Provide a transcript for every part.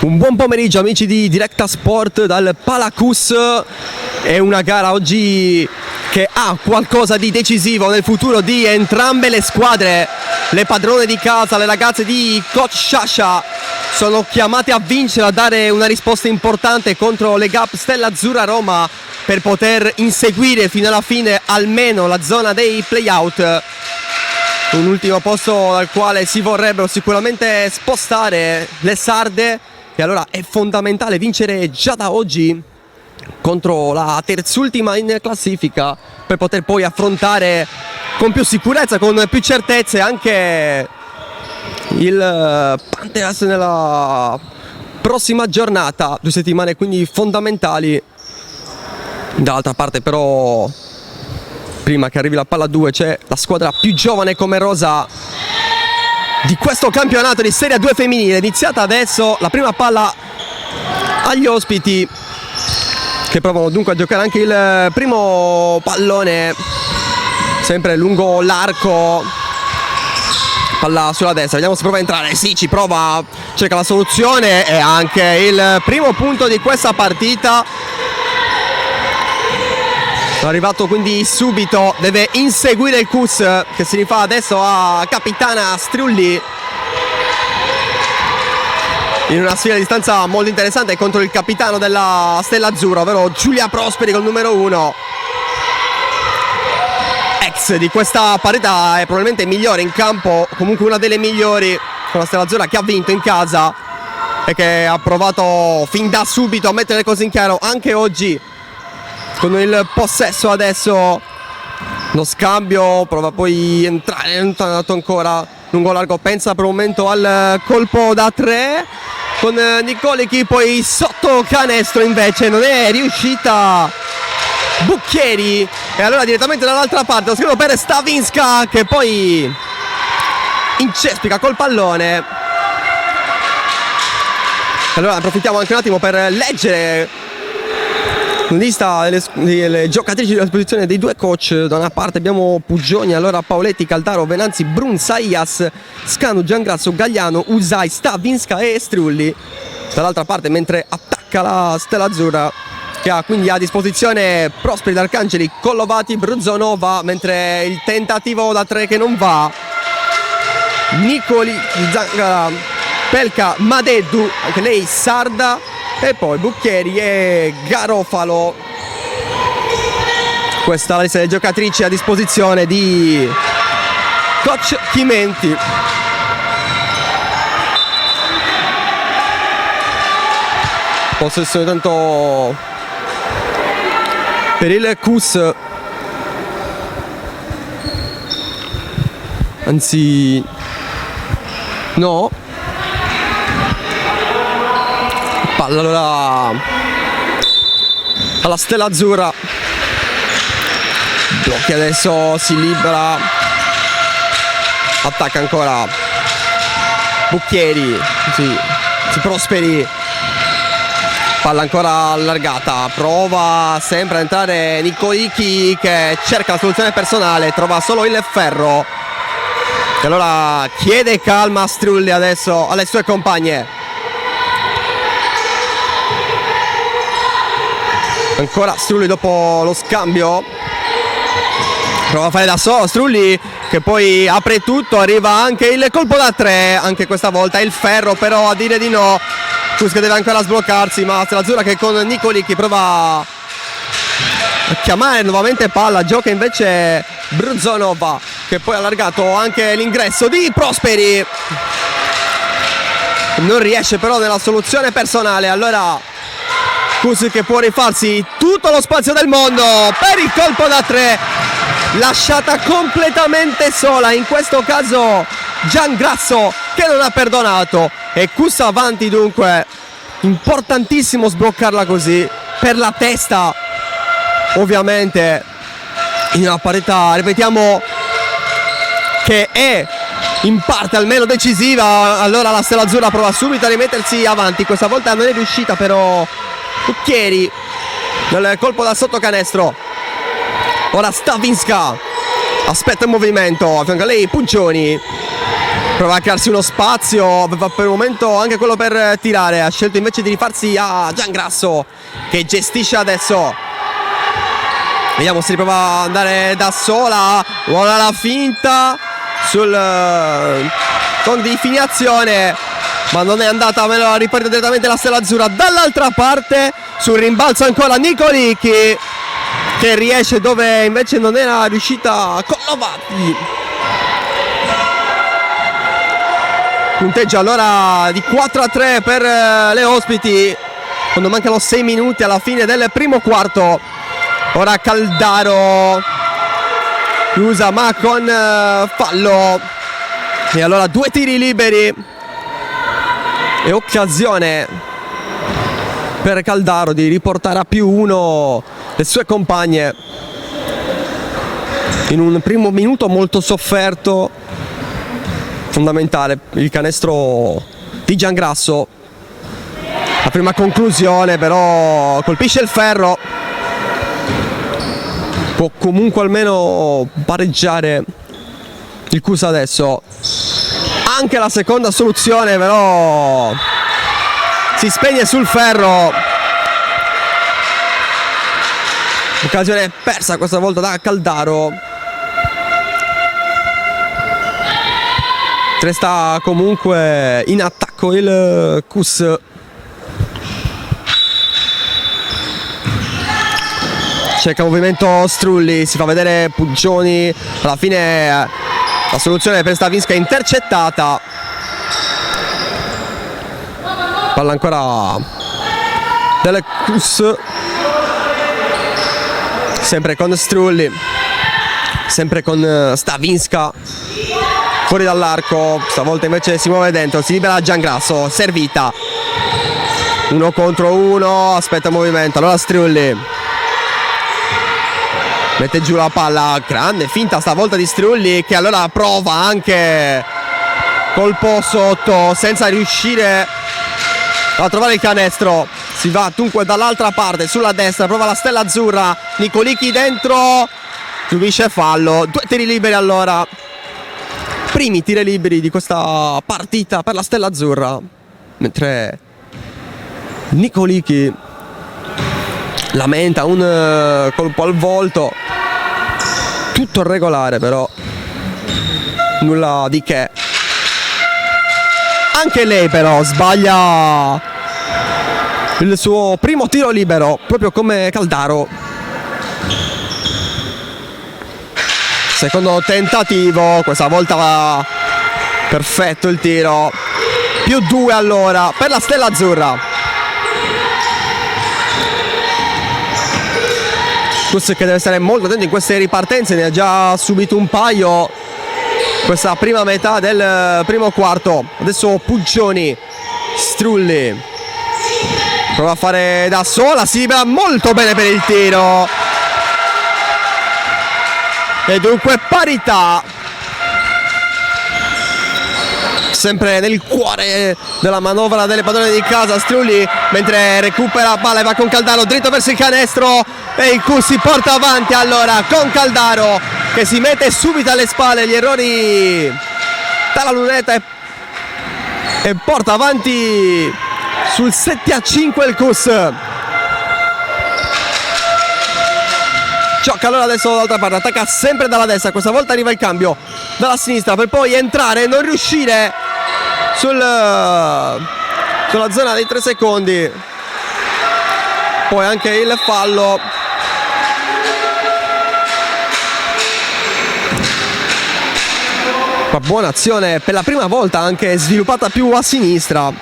Un buon pomeriggio amici di Directa Sport dal Palacus. È una gara oggi che ha qualcosa di decisivo nel futuro di entrambe le squadre. Le padrone di casa, le ragazze di Coach Sciascia, sono chiamate a vincere, a dare una risposta importante contro le Gap Stella Azzurra Roma per poter inseguire fino alla fine almeno la zona dei playout. Un ultimo posto dal quale si vorrebbero sicuramente spostare le sarde. E allora è fondamentale vincere già da oggi contro la terzultima in classifica per poter poi affrontare con più sicurezza, con più certezze anche il Pantheras nella prossima giornata. 2 settimane quindi fondamentali. Dall'altra parte però, prima che arrivi la palla 2, c'è la squadra più giovane come rosa di questo campionato di Serie 2 femminile. Iniziata adesso la prima palla agli ospiti, che provano dunque a giocare anche il primo pallone, sempre lungo l'arco. Palla sulla destra, vediamo se prova a entrare. Sì, ci prova, cerca la soluzione e anche il primo punto di questa partita. È arrivato quindi subito, deve inseguire il Cus che si rifà adesso a Capitana Striulli in una sfida di distanza molto interessante contro il capitano della Stella Azzurra, ovvero Giulia Prosperi col numero 1. Ex di questa parità, è probabilmente migliore in campo, comunque una delle migliori con la Stella Azzurra, che ha vinto in casa e che ha provato fin da subito a mettere le cose in chiaro anche oggi. Con il possesso adesso, lo scambio, prova poi a entrare, è andato ancora lungo largo, pensa per un momento al colpo da 3 con Nicolichi, poi sotto canestro invece non è riuscita Bucchieri, e allora direttamente dall'altra parte lo scambio per Stavinska, che poi incespica col pallone. Allora approfittiamo anche un attimo per leggere la lista delle giocatrici a disposizione dei due coach. Da una parte abbiamo Pugioni, allora Paoletti, Caldaro, Venanzi, Brun, Saias, Scanu, Giangrasso, Gagliano, Usai, Stavinska e Striulli. Dall'altra parte, mentre attacca la Stella Azzurra, che ha quindi a disposizione Prosperi, D'Arcangeli, Collovati, Bruzonova, mentre il tentativo da 3 che non va. Nicoli, Zangara, Pelka, Madeddu, anche lei sarda, e poi Bucchieri e Garofalo. Questa è la lista delle giocatrici a disposizione di Coach Chimenti. Possessione tanto per il Cus, anzi no, palla allora alla Stella Azzurra. Blocchi adesso, si libera, attacca ancora Bucchieri, si Prosperi, palla ancora allargata, prova sempre a entrare Nicolichi, che cerca la soluzione personale, trova solo il ferro, e allora chiede calma a Striulli adesso alle sue compagne. Ancora Striulli dopo lo scambio, prova a fare da solo Striulli, che poi apre tutto, arriva anche il colpo da 3, anche questa volta il ferro però a dire di no. Cus che deve ancora sbloccarsi, ma Stella Azzurra che con Nicoli che prova a chiamare nuovamente palla, gioca invece Bruzonova, che poi ha allargato anche l'ingresso di Prosperi, non riesce però nella soluzione personale. Allora Cus che può rifarsi tutto lo spazio del mondo per il colpo da 3, lasciata completamente sola in questo caso Giangrasso, che non ha perdonato, e Cus avanti. Dunque importantissimo sbloccarla così per la testa, ovviamente in una parità, ripetiamo, che è in parte almeno decisiva. Allora la Stella Azzurra prova subito a rimettersi avanti, questa volta non è riuscita però Bucchieri nel colpo da sotto canestro. Ora Stavinska aspetta il movimento, a fianco a lei Pugioni, prova a crearsi uno spazio, aveva per il momento anche quello per tirare, ha scelto invece di rifarsi a Giangrasso che gestisce adesso. Vediamo se riprova ad andare da sola, buona la finta sul con definizione, ma non è andata, me lo riparte direttamente la Stella Azzurra. Dall'altra parte sul rimbalzo ancora Nicolicchi che riesce dove invece non era riuscita Collovati. Punteggio allora di 4-3 per le ospiti quando mancano 6 minuti alla fine del primo quarto. Ora Caldaro usa ma con fallo, e allora 2 tiri liberi e occasione per Caldaro di riportare a +1 le sue compagne in un primo minuto molto sofferto. Fondamentale il canestro di Giangrasso, la prima conclusione però colpisce il ferro, può comunque almeno pareggiare il Cus adesso. Anche la seconda soluzione però si spegne sul ferro, occasione persa questa volta da Caldaro. Resta comunque in attacco il Cus. Cerca movimento Strulli, si fa vedere Puggioni, alla fine la soluzione per Stavinska è intercettata. Palla ancora del Cus, sempre con Strulli, sempre con Stavinska. Fuori dall'arco, stavolta invece si muove dentro, si libera Giangrasso, servita 1 contro 1, aspetta il movimento, allora Strulli mette giù la palla, grande finta stavolta di Strulli che allora prova anche colpo sotto senza riuscire a trovare il canestro. Si va dunque dall'altra parte, sulla destra, prova la Stella Azzurra, Nicolicchi dentro, subisce fallo, 2 tiri liberi allora. Primi tiri liberi di questa partita per la Stella Azzurra, mentre Nicolicchi lamenta un colpo al volto, tutto regolare però nulla di che. Anche lei però sbaglia il suo primo tiro libero, proprio come Caldaro. Secondo tentativo, questa volta va perfetto il tiro, +2 allora per la Stella Azzurra. Cus che deve stare molto attento in queste ripartenze, ne ha già subito un paio questa prima metà del primo quarto. Adesso Puggioni, Strulli prova a fare da sola, si libera molto bene per il tiro. E dunque parità, sempre nel cuore della manovra delle padrone di casa Strulli, mentre recupera palla e va con Caldaro dritto verso il canestro e il Cus si porta avanti allora con Caldaro che si mette subito alle spalle gli errori dalla lunetta e porta avanti sul 7-5 il Cus. Gioca allora adesso dall'altra parte, attacca sempre dalla destra, questa volta arriva il cambio dalla sinistra per poi entrare e non riuscire sulla zona dei 3 secondi. Poi anche il fallo. Una buona azione per la prima volta, anche sviluppata più a sinistra.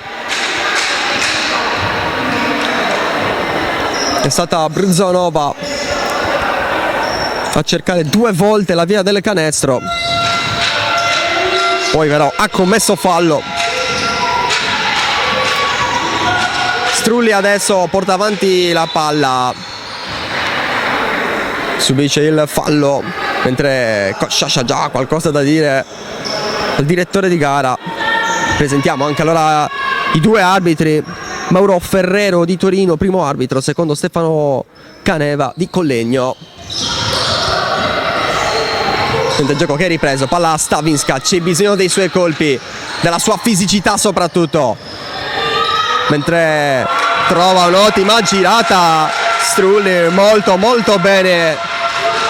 È stata Brzonova a cercare 2 volte la via del canestro, poi però ha commesso fallo. Strulli adesso porta avanti la palla, subisce il fallo, mentre Cosciascia già ha qualcosa da dire al direttore di gara. Presentiamo anche allora i 2 arbitri: Mauro Ferrero di Torino, primo arbitro, secondo Stefano Caneva di Collegno. Mentre il gioco che è ripreso, palla a Stavinska, c'è bisogno dei suoi colpi, della sua fisicità soprattutto. Mentre trova un'ottima girata Strulli, molto molto bene.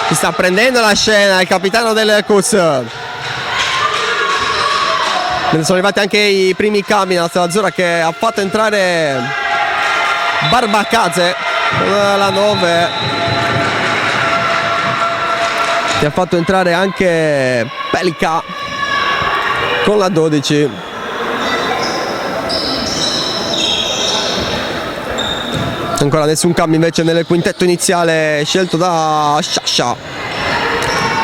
Si sta prendendo la scena il capitano del Cus. Sono arrivati anche i primi cambi nella Stella Azzurra, che ha fatto entrare Barbacase con la 9, che ha fatto entrare anche Pelka con la 12. Ancora nessun cambio invece nel quintetto iniziale scelto da Sciascia.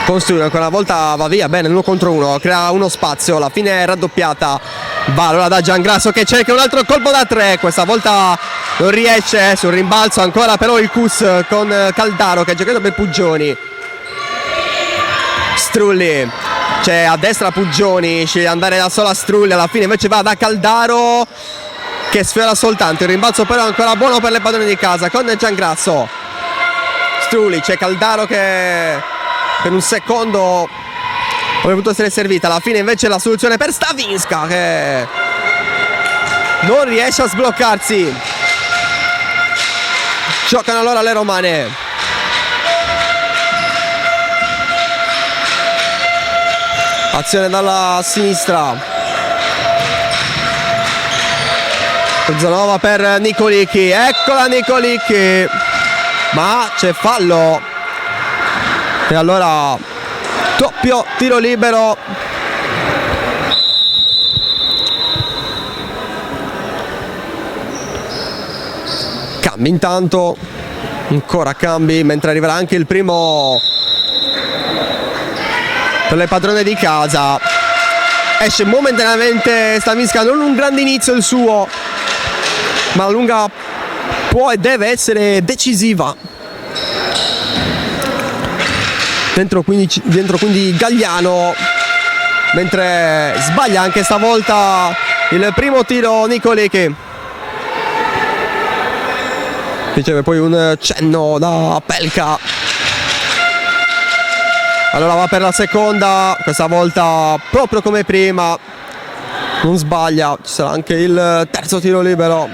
Construire ancora una volta, va via bene, 1 contro 1, crea uno spazio, alla fine è raddoppiata. Va allora da Giangrasso che cerca un altro colpo da 3, questa volta non riesce, sul rimbalzo ancora però il Cus con Caldaro che ha giocato per Puggioni. Strulli, c'è a destra Puggioni, sceglie di andare da sola Strulli, alla fine invece va da Caldaro che sfiora soltanto, il rimbalzo però è ancora buono per le padrone di casa con Giangrasso. Strulli, c'è Caldaro che per un secondo avrebbe potuto essere servita, alla fine invece la soluzione per Stavinska che non riesce a sbloccarsi. Giocano allora le romane. Azione dalla sinistra. Zanova per Nicolicchi, eccola Nicolicchi, ma c'è fallo. E allora doppio tiro libero. Cambi intanto, ancora cambi, mentre arriverà anche il primo per le padrone di casa. Esce momentaneamente Stavinska, non un grande inizio il suo, ma la lunga può e deve essere decisiva. Dentro quindi Gagliano, mentre sbaglia anche stavolta il primo tiro Nicolicchi. Riceve poi un cenno da Pelka. Allora va per la seconda, questa volta proprio come prima, non sbaglia, ci sarà anche il terzo tiro libero.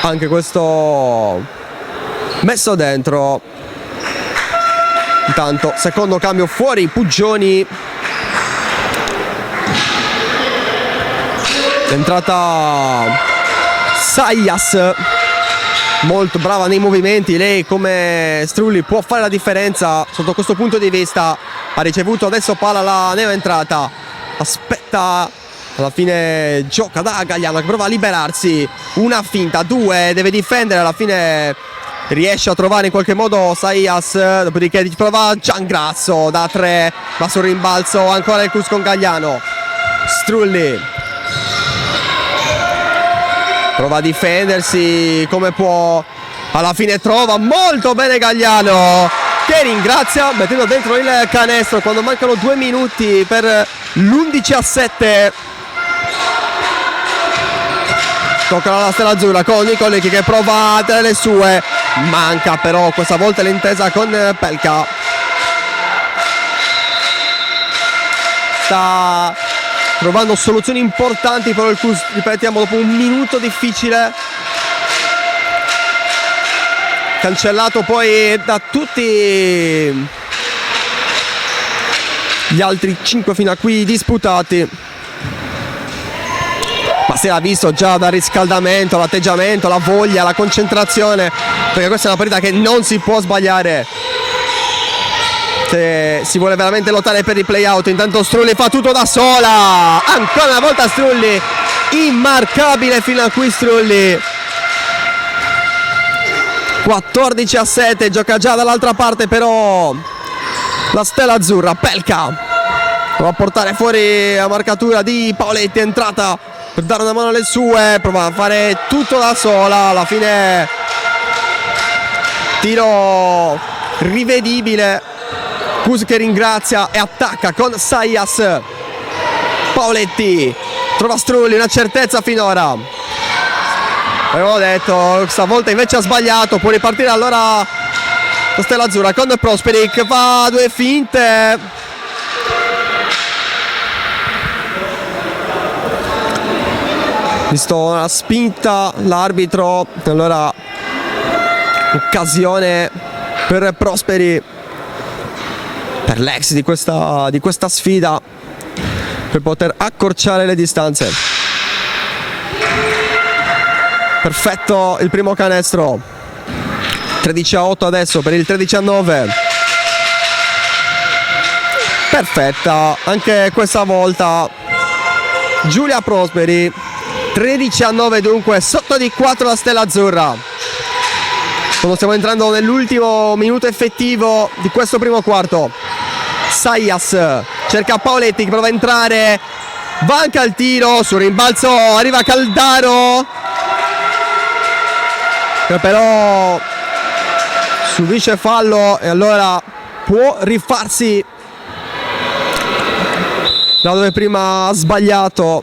Anche questo messo dentro. Intanto secondo cambio fuori Puggioni, è entrata Sayas, molto brava nei movimenti, lei come Strulli può fare la differenza sotto questo punto di vista. Ha ricevuto adesso palla la neva entrata, aspetta, alla fine gioca da Gagliano che prova a liberarsi, una finta, 2, deve difendere, alla fine riesce a trovare in qualche modo Sayas, dopodiché prova Giangrasso da 3, va sul rimbalzo ancora il Cus con Gagliano. Strulli prova a difendersi come può, alla fine trova molto bene Gagliano che ringrazia mettendo dentro il canestro quando mancano 2 minuti per l'11-7. Tocca alla Stella Azzurra con Nicolicchi che prova a tenere le sue, manca però questa volta l'intesa con Pelka. Sta trovando soluzioni importanti per il Cus, ripetiamo, dopo un minuto difficile, cancellato poi da tutti gli altri 5 fino a qui disputati. Ma si era visto già dal riscaldamento, l'atteggiamento, la voglia, la concentrazione, perché questa è una partita che non si può sbagliare se si vuole veramente lottare per il play out. Intanto Strulli fa tutto da sola, ancora una volta Strulli, immarcabile fino a qui Strulli. 14-7, gioca già dall'altra parte però la Stella Azzurra. Pelka prova a portare fuori la marcatura di Paoletti, è entrata per dare una mano alle sue, prova a fare tutto da sola, alla fine tiro rivedibile. Cus che ringrazia e attacca con Sayas. Paoletti trova Strulli, una certezza finora, avevo detto stavolta invece ha sbagliato, può ripartire allora la Stella Azzurra con Prosperi che fa due finte. Visto la spinta l'arbitro, allora occasione per Prosperi, per l'ex di questa sfida, per poter accorciare le distanze. Perfetto il primo canestro, 13-8 adesso per il 13-9. Perfetta anche questa volta Giulia Prosperi, 13-9 dunque, sotto di 4 la Stella Azzurra. Quando stiamo entrando nell'ultimo minuto effettivo di questo primo quarto. Saias cerca Paoletti che prova a entrare, vanca il tiro, sul rimbalzo arriva Caldaro, che però subisce fallo e allora può rifarsi da dove prima ha sbagliato.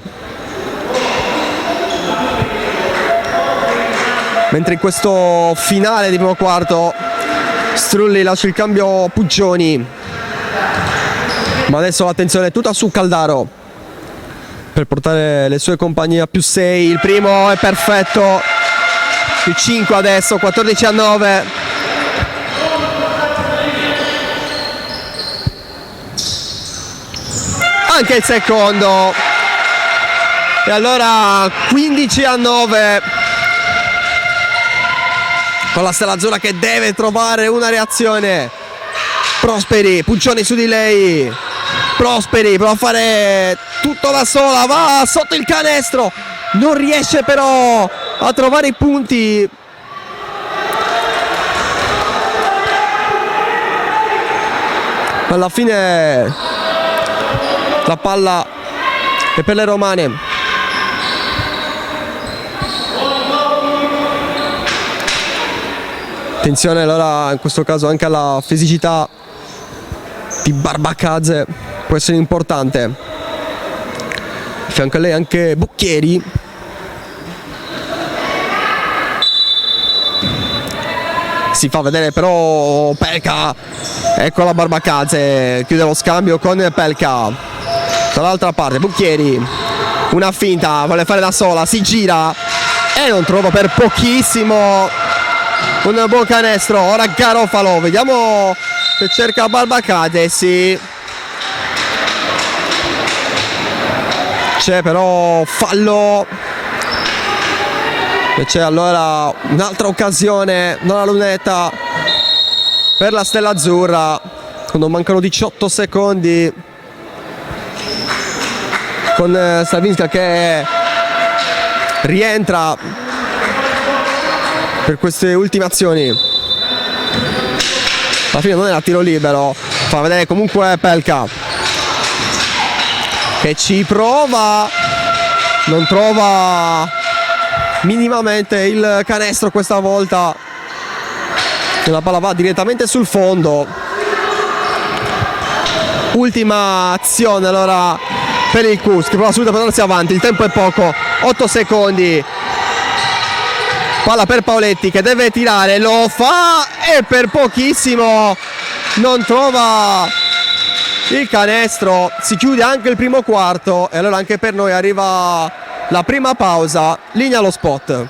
Mentre in questo finale di primo quarto Strulli lascia il cambio Puggioni, ma adesso l'attenzione è tutta su Caldaro per portare le sue compagnie a +6. Il primo è perfetto, +5 adesso, 14-9. Anche il secondo e allora 15-9 con la Stella Azzurra che deve trovare una reazione. Prosperi, Puccioni su di lei, Prosperi prova a fare tutto da sola, va sotto il canestro, non riesce però a trovare i punti. Alla fine la palla è per le romane. Attenzione allora in questo caso anche alla fisicità di Barbacazze, può essere importante. A fianco a lei anche Bocchieri. Si fa vedere però Pelka, ecco la Barbacazze, chiude lo scambio con Pelka. Dall'altra parte Bocchieri, una finta, vuole fare da sola, si gira e non trova per pochissimo un buon canestro. Ora Garofalo, vediamo se cerca Barbacazze, sì, c'è però fallo e c'è allora un'altra occasione dalla lunetta per la Stella Azzurra quando mancano 18 secondi, con Slavinska che rientra per queste ultime azioni. Alla fine non era tiro libero, fa vedere comunque Pelka che ci prova, non trova minimamente il canestro questa volta, la palla va direttamente sul fondo. Ultima azione allora per il Cus che prova subito a portarsi avanti, il tempo è poco, 8 secondi. Palla per Paoletti che deve tirare, lo fa e per pochissimo non trova il canestro. Si chiude anche il primo quarto e allora anche per noi arriva la prima pausa. Linea allo spot.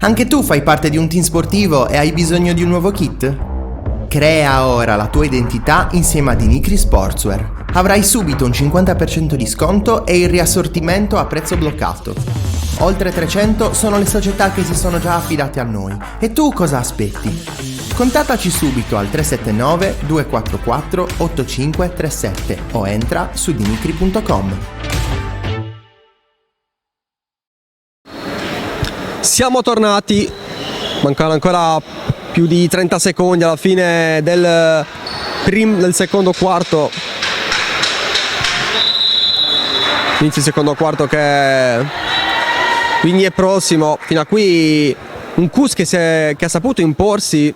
Anche tu fai parte di un team sportivo e hai bisogno di un nuovo kit? Crea ora la tua identità insieme ad Inicri Sportswear. Avrai subito un 50% di sconto e il riassortimento a prezzo bloccato. Oltre 300 sono le società che si sono già affidate a noi. E tu cosa aspetti? Contattaci subito al 379 244 8537 o entra su dinicri.com. Siamo tornati, mancano ancora più di 30 secondi alla fine del secondo quarto. Inizio il secondo quarto che quindi è prossimo. Fino a qui un Cus che ha saputo imporsi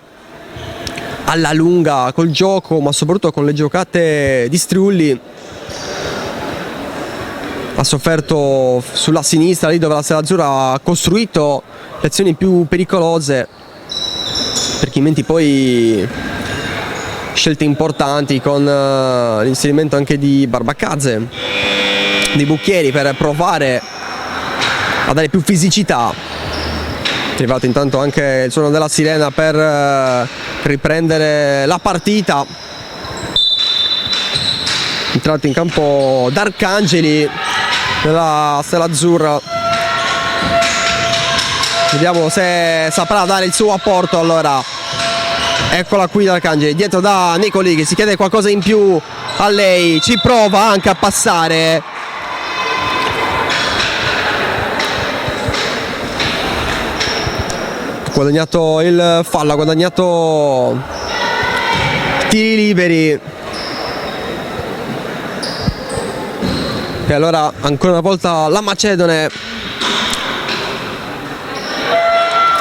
alla lunga col gioco, ma soprattutto con le giocate di Striulli. Ha sofferto sulla sinistra, lì dove la Stella Azzurra ha costruito le azioni più pericolose, perché in mente poi scelte importanti con l'inserimento anche di Barbacazze, di Bucchieri, per provare a dare più fisicità. È arrivato intanto anche il suono della sirena per riprendere la partita. Entrato in campo D'Arcangeli della Stella Azzurra. Vediamo se saprà dare il suo apporto. Allora, eccola qui D'Arcangeli, dietro da Nicoli, che si chiede qualcosa in più a lei, ci prova anche a passare. Guadagnato il fallo, ha guadagnato tiri liberi. E allora ancora una volta la Macedone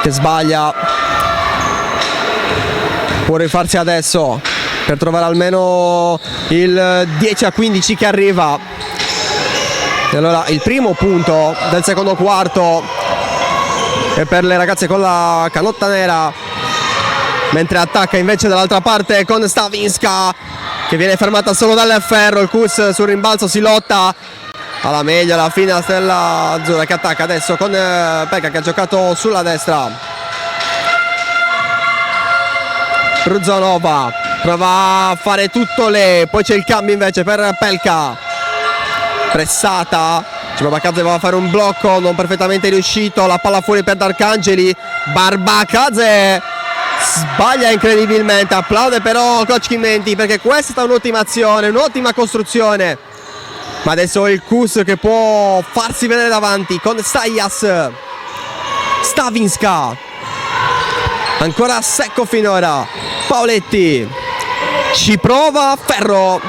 che sbaglia. Può rifarsi adesso per trovare almeno il 10-15 che arriva. E allora il primo punto del secondo quarto e per le ragazze con la canotta nera, mentre attacca invece dall'altra parte con Stavinska, che viene fermata solo dal ferro. Il Cus sul rimbalzo si lotta alla meglio, alla fine la Stella Azzurra che attacca adesso con Pekka, che ha giocato sulla destra. Bruzanova prova a fare tutto lei, poi c'è il cambio invece per Pelka, pressata. Barbacazze va a fare un blocco non perfettamente riuscito, la palla fuori per D'Arcangeli. Barbacazze sbaglia incredibilmente, applaude però coach Chimenti, perché questa è stata un'ottima azione, un'ottima costruzione. Ma adesso il Cus che può farsi vedere davanti con Sayas. Stavinska ancora secco finora. Paoletti ci prova, ferro,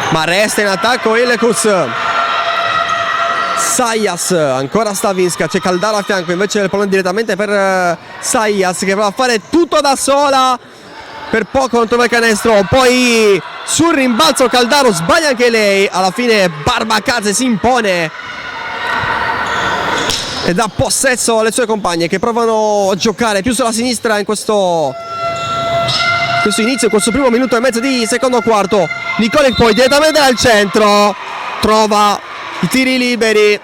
ma resta in attacco il Cus. Sayas, ancora Stavinska, c'è Caldaro a fianco, invece il pallone direttamente per Sayas, che va a fare tutto da sola, per poco non trova il canestro. Poi sul rimbalzo Caldaro sbaglia anche lei, alla fine Barbacazze si impone e dà possesso alle sue compagne, che provano a giocare più sulla sinistra in questo inizio, questo primo minuto e mezzo di secondo quarto. Nicoli poi direttamente dal centro trova i tiri liberi,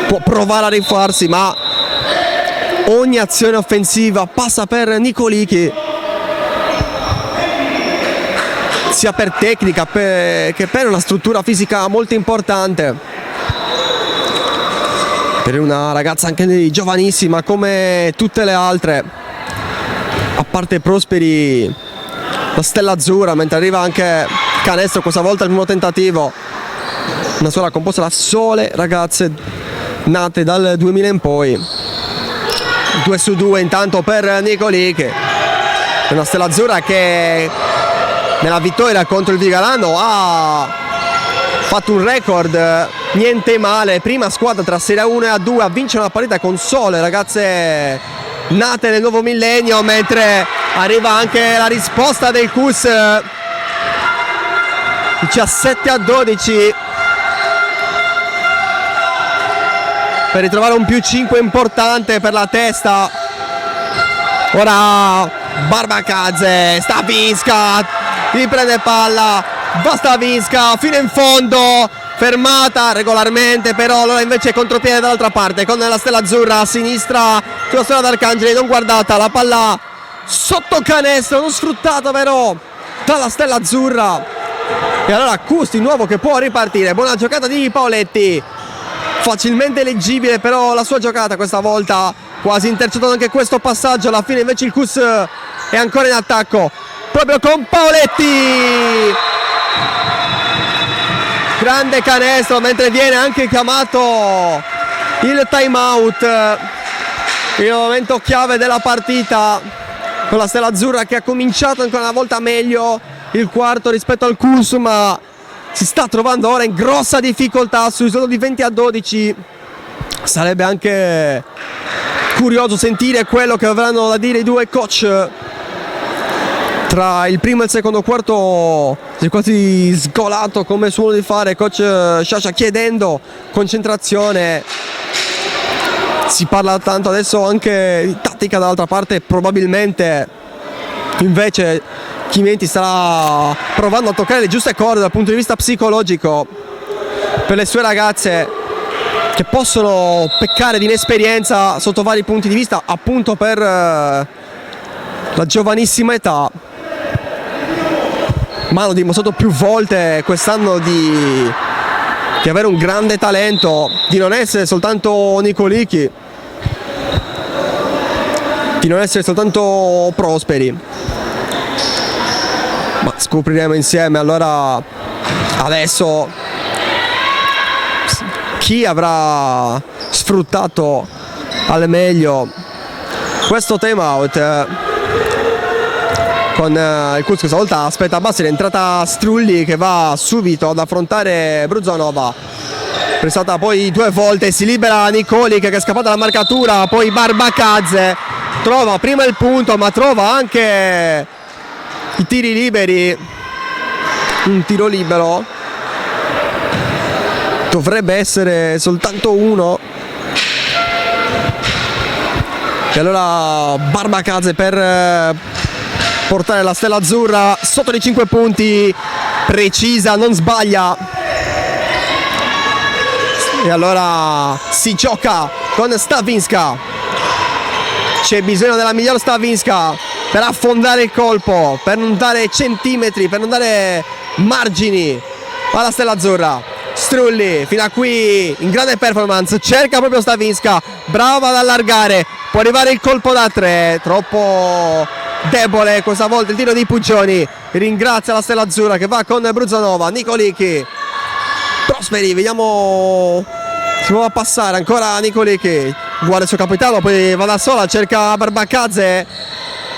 può provare a rifarsi, ma ogni azione offensiva passa per Nicoli, che sia per tecnica che per una struttura fisica molto importante, per una ragazza anche giovanissima come tutte le altre, a parte Prosperi, la Stella Azzurra, mentre arriva anche canestro, questa volta il primo tentativo. Una squadra composta da sole ragazze nate dal 2000 in poi. 2 su 2 intanto per Nicoli, che è una Stella Azzurra che nella vittoria contro il Vigalano ha fatto un record niente male, prima squadra tra Serie A1 e A2 a vincere una partita con sole ragazze nate nel nuovo millennio, mentre arriva anche la risposta del Cus, 17-12, per ritrovare un più 5 importante per la testa. Ora Barbacazze, Stavinska riprende palla, va Stavinska fino in fondo, fermata regolarmente, però allora invece contropiede dall'altra parte con la Stella Azzurra a sinistra sulla strada d'Arcangeli, non guardata, la palla sotto canestro, non sfruttata però dalla Stella Azzurra. E allora Cus di nuovo che può ripartire, buona giocata di Paoletti, facilmente leggibile però la sua giocata questa volta, quasi intercettato anche questo passaggio. Alla fine invece il Cus è ancora in attacco proprio con Paoletti, grande canestro, mentre viene anche chiamato il time out, il momento chiave della partita, con la Stella Azzurra che ha cominciato ancora una volta meglio il quarto rispetto al Cus, ma si sta trovando ora in grossa difficoltà sul risultato di 20-12. Sarebbe anche curioso sentire quello che avranno da dire i due coach. Tra il primo e il secondo quarto si è quasi sgolato come suono di fare coach Sciascia, chiedendo concentrazione. Si parla tanto adesso anche di tattica dall'altra parte, probabilmente invece Chimenti starà provando a toccare le giuste corde dal punto di vista psicologico per le sue ragazze, che possono peccare di inesperienza sotto vari punti di vista, appunto per la giovanissima età, ma hanno dimostrato più volte quest'anno di avere un grande talento, di non essere soltanto Nicolicchi, di non essere soltanto prosperi. Ma scopriremo insieme allora adesso chi avrà sfruttato al meglio questo time out. Con il Cus questa volta aspetta basso, è entrata Strulli che va subito ad affrontare Bruzanova, prestata poi 2 volte, si libera Nicolic che è scappata dalla marcatura, poi Barbacazze trova prima il punto ma trova anche i tiri liberi. Un tiro libero, dovrebbe essere soltanto uno, e allora Barbacazze per portare la Stella Azzurra sotto di 5 punti, precisa, non sbaglia, e allora si gioca con Stavinska. C'è bisogno della miglior Stavinska per affondare il colpo, per non dare centimetri, per non dare margini alla Stella Azzurra. Strulli fino a qui in grande performance, cerca proprio Stavinska, brava ad allargare, può arrivare il colpo da 3, troppo debole questa volta il tiro di Pugioni. Ringrazia la Stella Azzurra che va con Bruzanova. Nicolicchi, Prosperi, vediamo se va a passare ancora Nicolicchi, guarda il suo capitano, poi va da sola, cerca Barbacazze,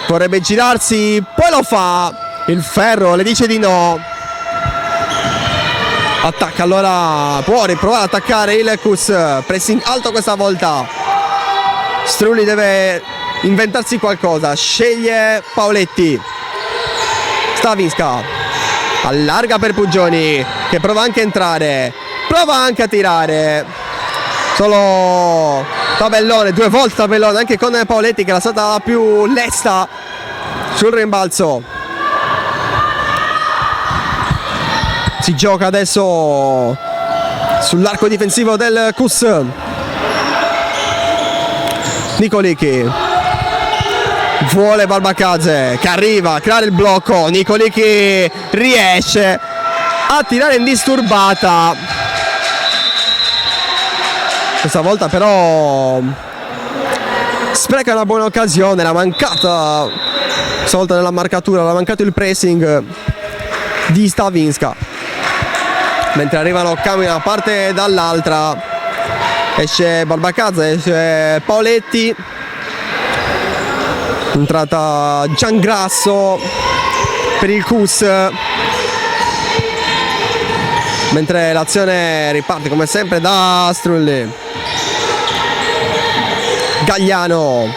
vorrebbe girarsi, poi lo fa, il ferro le dice di no, attacca, allora può riprovare ad attaccare il Cus, pressing alto questa volta. Strulli deve inventarsi qualcosa, sceglie Paoletti. Stavinska allarga per Pugioni che prova anche a entrare, prova anche a tirare, solo tabellone, 2 volte tabellone anche con Paoletti che era stata la più lesta sul rimbalzo. Si gioca adesso sull'arco difensivo del Cus. Nicolicchi vuole Barbacazze che arriva a creare il blocco, Nicolicchi riesce a tirare indisturbata, questa volta però spreca una buona occasione, l'ha mancata questa volta nella marcatura, l'ha mancato il pressing di Stavinska, mentre arrivano cambi da una parte e dall'altra, esce Barbacazze, esce Paoletti, entrata Giangrasso per il Cus, mentre l'azione riparte come sempre da Strulli. Gagliano,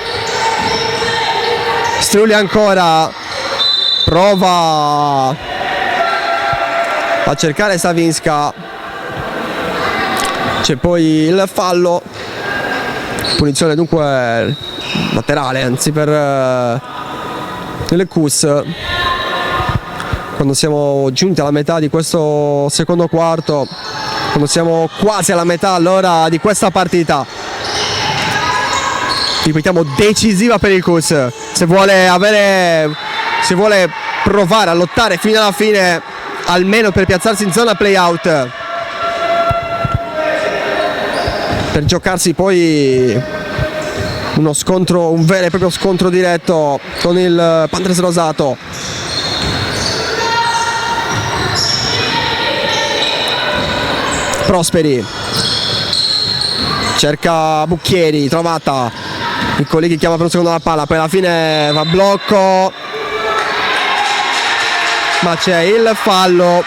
Strulli ancora, prova a cercare Stavinska, c'è poi il fallo, punizione dunque laterale, anzi per il Cus, quando siamo giunti alla metà di questo secondo quarto, quando siamo quasi alla metà allora di questa partita, ripetiamo decisiva per il Cus, se vuole provare a lottare fino alla fine almeno per piazzarsi in zona play out. per giocarsi poi uno scontro, un vero e proprio scontro diretto con il Panthers rosato. Prosperi cerca Bucchieri, trovata, il collega chiama per un secondo la palla, poi alla fine va a blocco, ma c'è il fallo.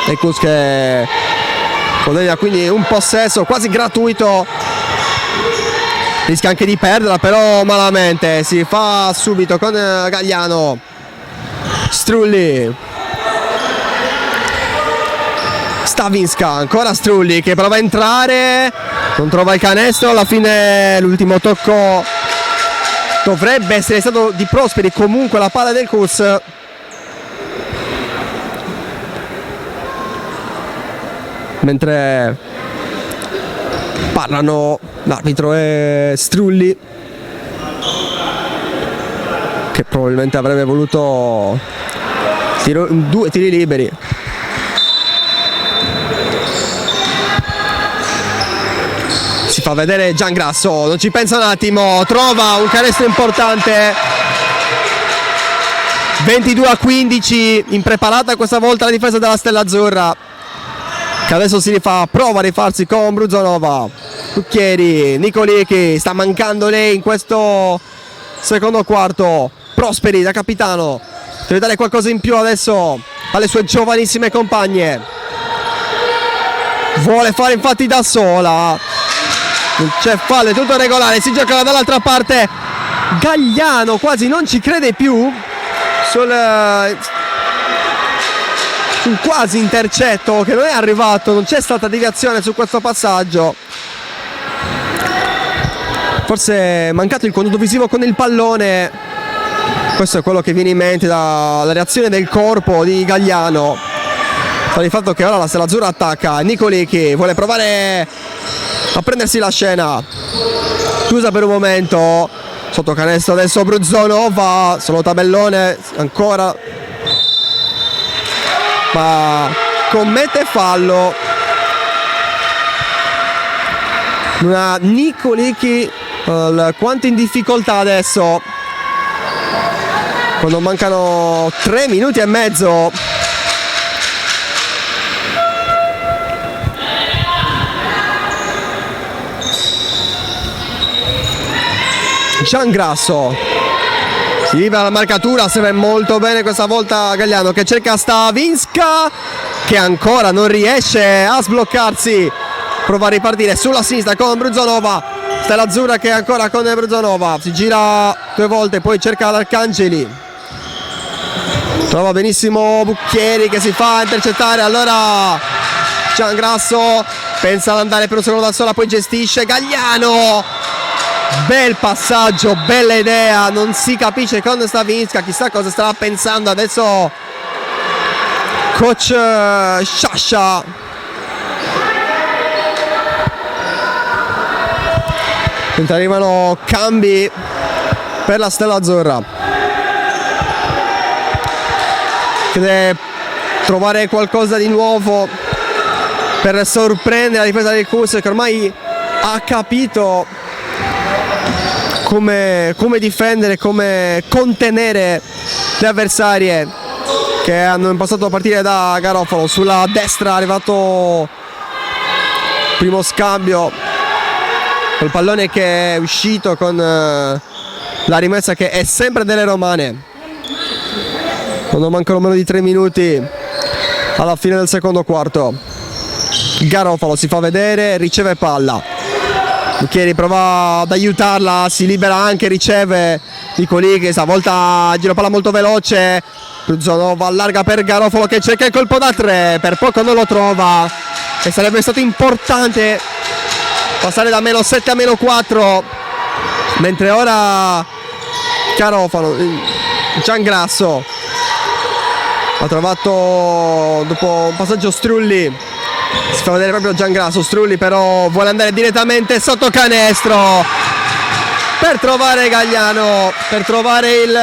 Ecus che guadagna quindi un possesso quasi gratuito, rischia anche di perderla però malamente, si fa subito con Gagliano. Strulli, Stavinska, ancora Strulli che prova a entrare, non trova il canestro, alla fine l'ultimo tocco dovrebbe essere stato di Prosperi, comunque la palla del Cus. Mentre parlano l'arbitro e Strulli, che probabilmente avrebbe voluto due tiri liberi. Si fa vedere Giangrasso, non ci pensa un attimo, trova un canestro importante. 22-15, impreparata questa volta la difesa della Stella Azzurra, che adesso si rifà, prova a rifarsi con Bruzanova. Cucchieri, Nicolichi, sta mancando lei in questo secondo quarto. Prosperi da capitano deve dare qualcosa in più adesso alle sue giovanissime compagne, vuole fare infatti da sola, non c'è fallo, è tutto regolare, si gioca dall'altra parte. Gagliano quasi non ci crede più sul quasi intercetto che non è arrivato, non c'è stata deviazione su questo passaggio, forse è mancato il contatto visivo con il pallone. Questo è quello che viene in mente dalla reazione del corpo di Gagliano. Sta di fatto che ora la Stella Azzurra attacca, Nicolichi vuole provare a prendersi la scena, chiusa per un momento, sotto canestro adesso Bruzanova, solo tabellone ancora, ma commette fallo. Una Nicolichi quanto in difficoltà adesso, quando mancano 3 minuti e mezzo. Giangrasso si libera la marcatura, serve molto bene questa volta Gagliano che cerca Stavinska, che ancora non riesce a sbloccarsi, prova a ripartire sulla sinistra con Bruzanova. Stella Azzurra che è ancora con Bruzanova, si gira 2 volte, poi cerca l'Arcangeli, trova benissimo Bucchieri che si fa intercettare, allora Giangrasso pensa ad andare per un secondo da sola, poi gestisce Gagliano, bel passaggio, bella idea, non si capisce con Stavinska, chissà cosa stava pensando adesso coach Sciascia. Arrivano cambi per la Stella Azzurra che deve trovare qualcosa di nuovo per sorprendere la difesa del Cus, che ormai ha capito come difendere, come contenere le avversarie che hanno impostato a partire da Garofalo. Sulla destra è arrivato primo scambio, col pallone che è uscito con la rimessa che è sempre delle romane, quando mancano meno di 3 minuti alla fine del secondo quarto. Garofalo si fa vedere, riceve palla, Bucchieri prova ad aiutarla, si libera anche, riceve Nicolichi, stavolta giro palla molto veloce, Bruzanova allarga per Garofalo che cerca il colpo da 3, per poco non lo trova e sarebbe stato importante passare da -7 a -4, mentre ora Garofalo, Giangrasso ha trovato dopo un passaggio Strulli, si fa vedere proprio Giangrasso, Strulli però vuole andare direttamente sotto canestro per trovare Gagliano, per trovare il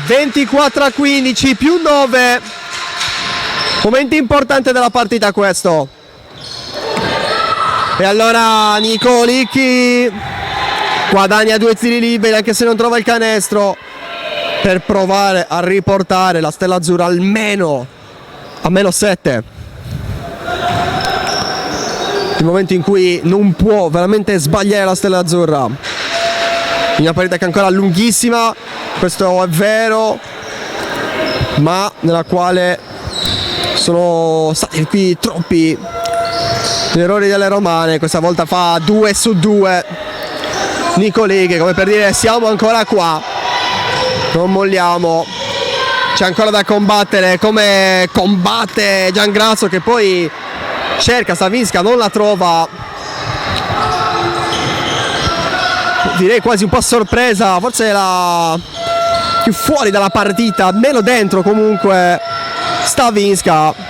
24-15 più 9 Momento importante della partita questo. E allora Nico Licchi guadagna 2 tiri liberi anche se non trova il canestro, per provare a riportare la Stella Azzurra almeno a -7. Il momento in cui non può veramente sbagliare la Stella Azzurra. Una partita che è ancora lunghissima, questo è vero, ma nella quale sono stati qui troppi gli errori delle romane. Questa volta fa 2 su 2 Nico Licchi, come per dire siamo ancora qua, non molliamo, c'è ancora da combattere, come combatte Giangrasso che poi cerca Stavinska, non la trova, direi quasi un po' a sorpresa, forse la più fuori dalla partita, meno dentro comunque Stavinska.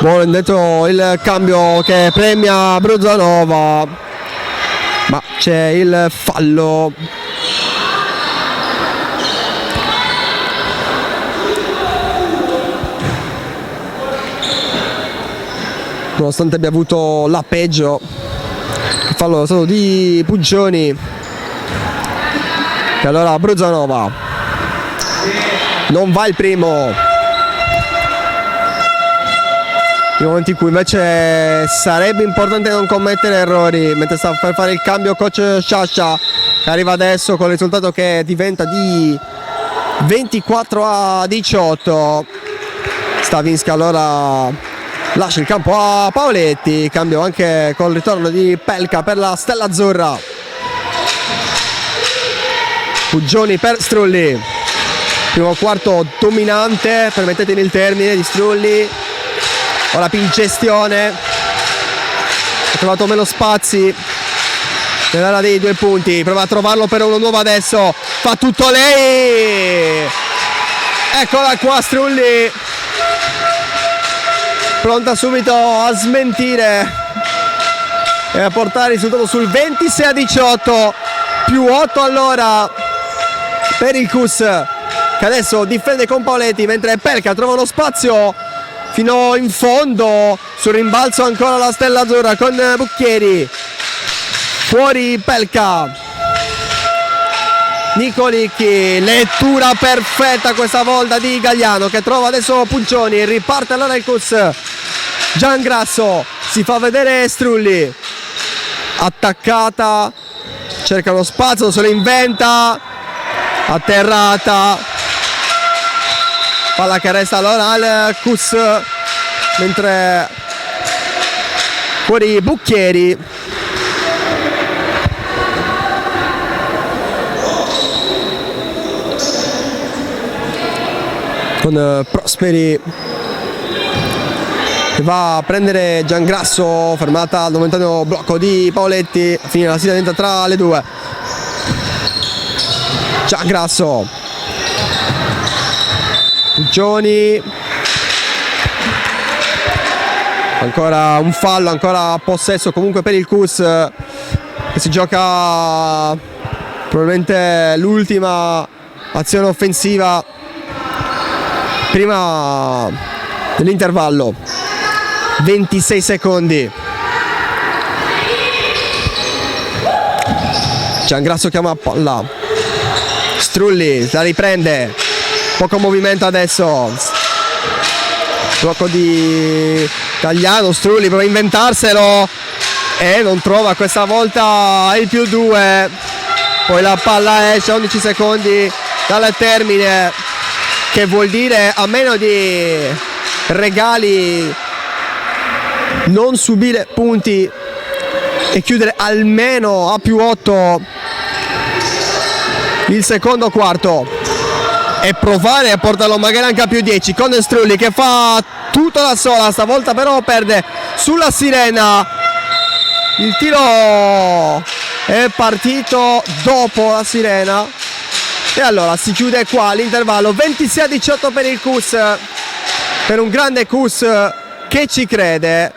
Buon dentro il cambio che premia Bruzanova, ma c'è il fallo. Nonostante abbia avuto la peggio, il fallo è stato di Puggioni. E allora Bruzanova non va il primo. Nel momento in cui invece sarebbe importante non commettere errori, mentre sta per fare il cambio coach Sciascia, che arriva adesso con il risultato che diventa di 24-18. Stavinska allora lascia il campo a Paoletti, cambio anche col ritorno di Pelka per la Stella Azzurra. Puggioni per Strulli, primo quarto dominante, permettetemi il termine, di Strulli. Ora più in gestione, ha trovato meno spazi nell'area dei 2 punti, prova a trovarlo per uno nuovo adesso, fa tutto lei, eccola qua Strulli, pronta subito a smentire e a portare il risultato sul 26-18, più 8 allora per il Cus, che adesso difende con Paoletti, mentre Pelka trova uno spazio fino in fondo. Sul rimbalzo ancora la Stella Azzurra con Bucchieri, fuori Pelka. Nico Licchi, lettura perfetta questa volta di Gagliano, che trova adesso Puggioni, riparte allora il Cus. Giangrasso, si fa vedere Strulli, attaccata, cerca lo spazio, se lo inventa, atterrata, palla che resta allora al Cus, mentre fuori Bucchieri. Con Prosperi che va a prendere Giangrasso, fermata al momentaneo blocco di Paoletti, fine la sfida dentro tra le due. Giangrasso, Puggioni, ancora un fallo, ancora possesso comunque per il Cus, che si gioca probabilmente l'ultima azione offensiva prima dell'intervallo. 26 secondi. Giangrasso chiama palla, Strulli la riprende, poco movimento adesso, blocco di Gagliano, Strulli prova a inventarselo e non trova questa volta il +2, poi la palla esce a 11 secondi dal termine, che vuol dire a meno di regali non subire punti e chiudere almeno a +8 il secondo quarto e provare a portarlo magari anche a +10 con Strulli, che fa tutto da sola, stavolta però perde sulla sirena. Il tiro è partito dopo la sirena e allora si chiude qua l'intervallo. 26-18 per il Cus, per un grande Cus che ci crede,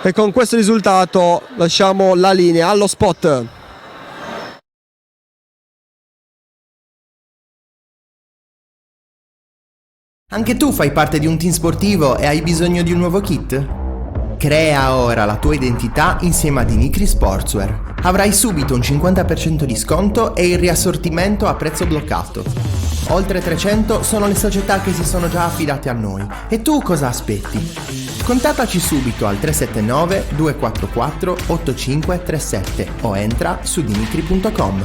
e con questo risultato lasciamo la linea allo spot. Anche tu fai parte di un team sportivo e hai bisogno di un nuovo kit? Crea ora la tua identità insieme ad Inicri Sportswear. Avrai subito un 50% di sconto e il riassortimento a prezzo bloccato. Oltre 300 sono le società che si sono già affidate a noi. E tu cosa aspetti? Contattaci subito al 379 244 8537 o entra su dimitri.com.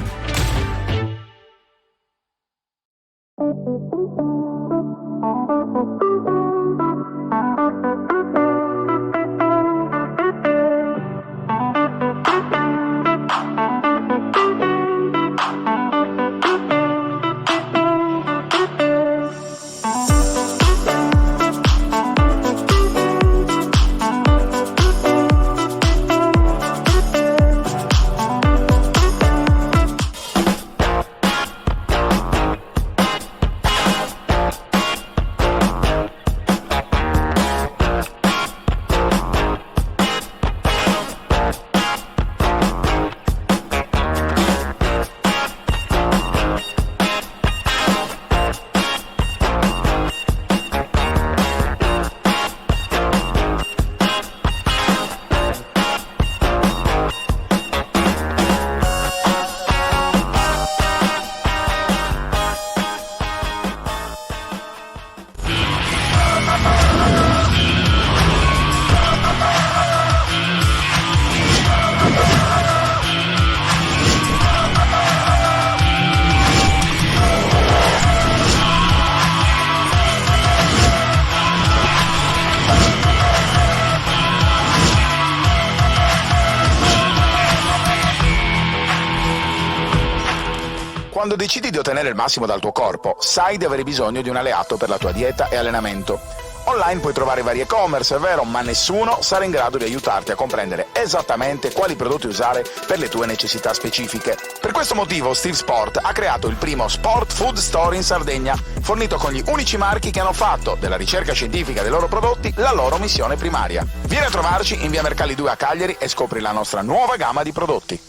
Quando decidi di ottenere il massimo dal tuo corpo, sai di avere bisogno di un alleato per la tua dieta e allenamento. Online puoi trovare vari e-commerce, è vero, ma nessuno sarà in grado di aiutarti a comprendere esattamente quali prodotti usare per le tue necessità specifiche. Per questo motivo Steve Sport ha creato il primo Sport Food Store in Sardegna, fornito con gli unici marchi che hanno fatto della ricerca scientifica dei loro prodotti la loro missione primaria. Vieni a trovarci in via Mercalli 2 a Cagliari e scopri la nostra nuova gamma di prodotti.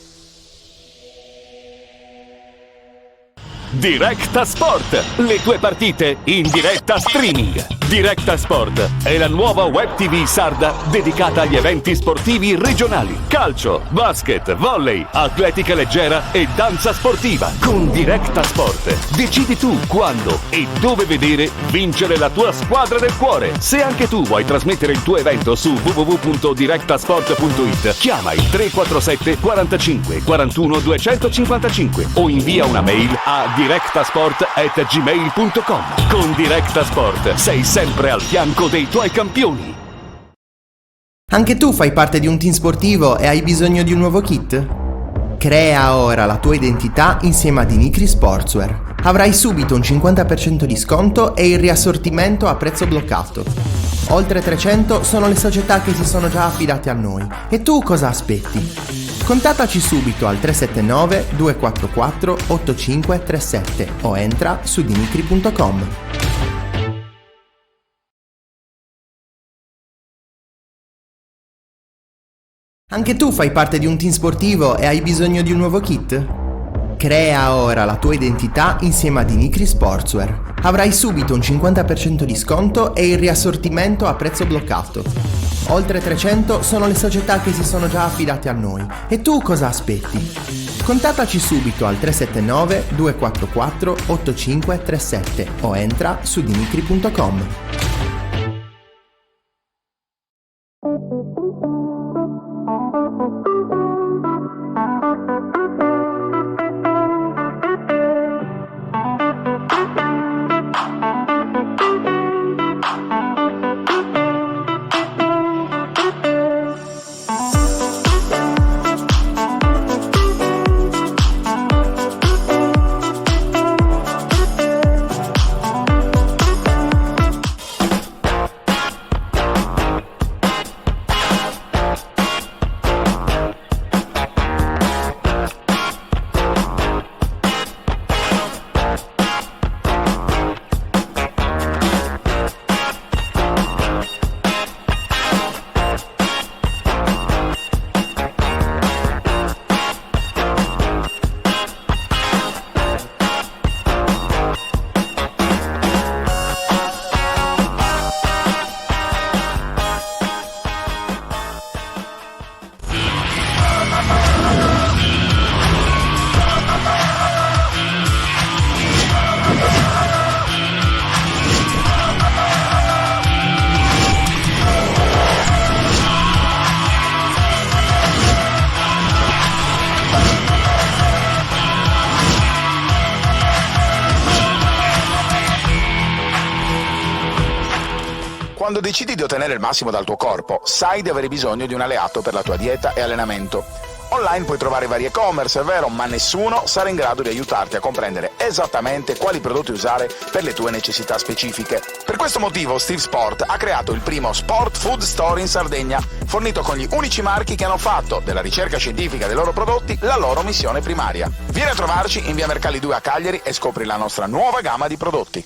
Directa Sport, le tue partite in diretta streaming. Directa Sport è la nuova web TV sarda dedicata agli eventi sportivi regionali. Calcio, basket, volley, atletica leggera e danza sportiva. Con Directa Sport decidi tu quando e dove vedere vincere la tua squadra del cuore. Se anche tu vuoi trasmettere il tuo evento su www.directasport.it, chiama il 347 45 41 255 o invia una mail a directasport@gmail.com. Con Directa Sport sei sempre al fianco dei tuoi campioni. Anche tu fai parte di un team sportivo e hai bisogno di un nuovo kit? Crea ora la tua identità insieme ad Inicri Sportswear. Avrai subito un 50% di sconto e il riassortimento a prezzo bloccato. Oltre 300 sono le società che si sono già affidate a noi. E tu cosa aspetti? Contattaci subito al 379 244 8537 o entra su dimitri.com. Anche tu fai parte di un team sportivo e hai bisogno di un nuovo kit? Crea ora la tua identità insieme ad Inicri Sportswear. Avrai subito un 50% di sconto e il riassortimento a prezzo bloccato. Oltre 300 sono le società che si sono già affidate a noi. E tu cosa aspetti? Contattaci subito al 379 244 8537 o entra su dimitri.com. Quando decidi di ottenere il massimo dal tuo corpo, sai di avere bisogno di un alleato per la tua dieta e allenamento. Online puoi trovare vari e-commerce, è vero, ma nessuno sarà in grado di aiutarti a comprendere esattamente quali prodotti usare per le tue necessità specifiche. Per questo motivo Steve Sport ha creato il primo Sport Food Store in Sardegna, fornito con gli unici marchi che hanno fatto della ricerca scientifica dei loro prodotti la loro missione primaria. Vieni a trovarci in via Mercalli 2 a Cagliari e scopri la nostra nuova gamma di prodotti.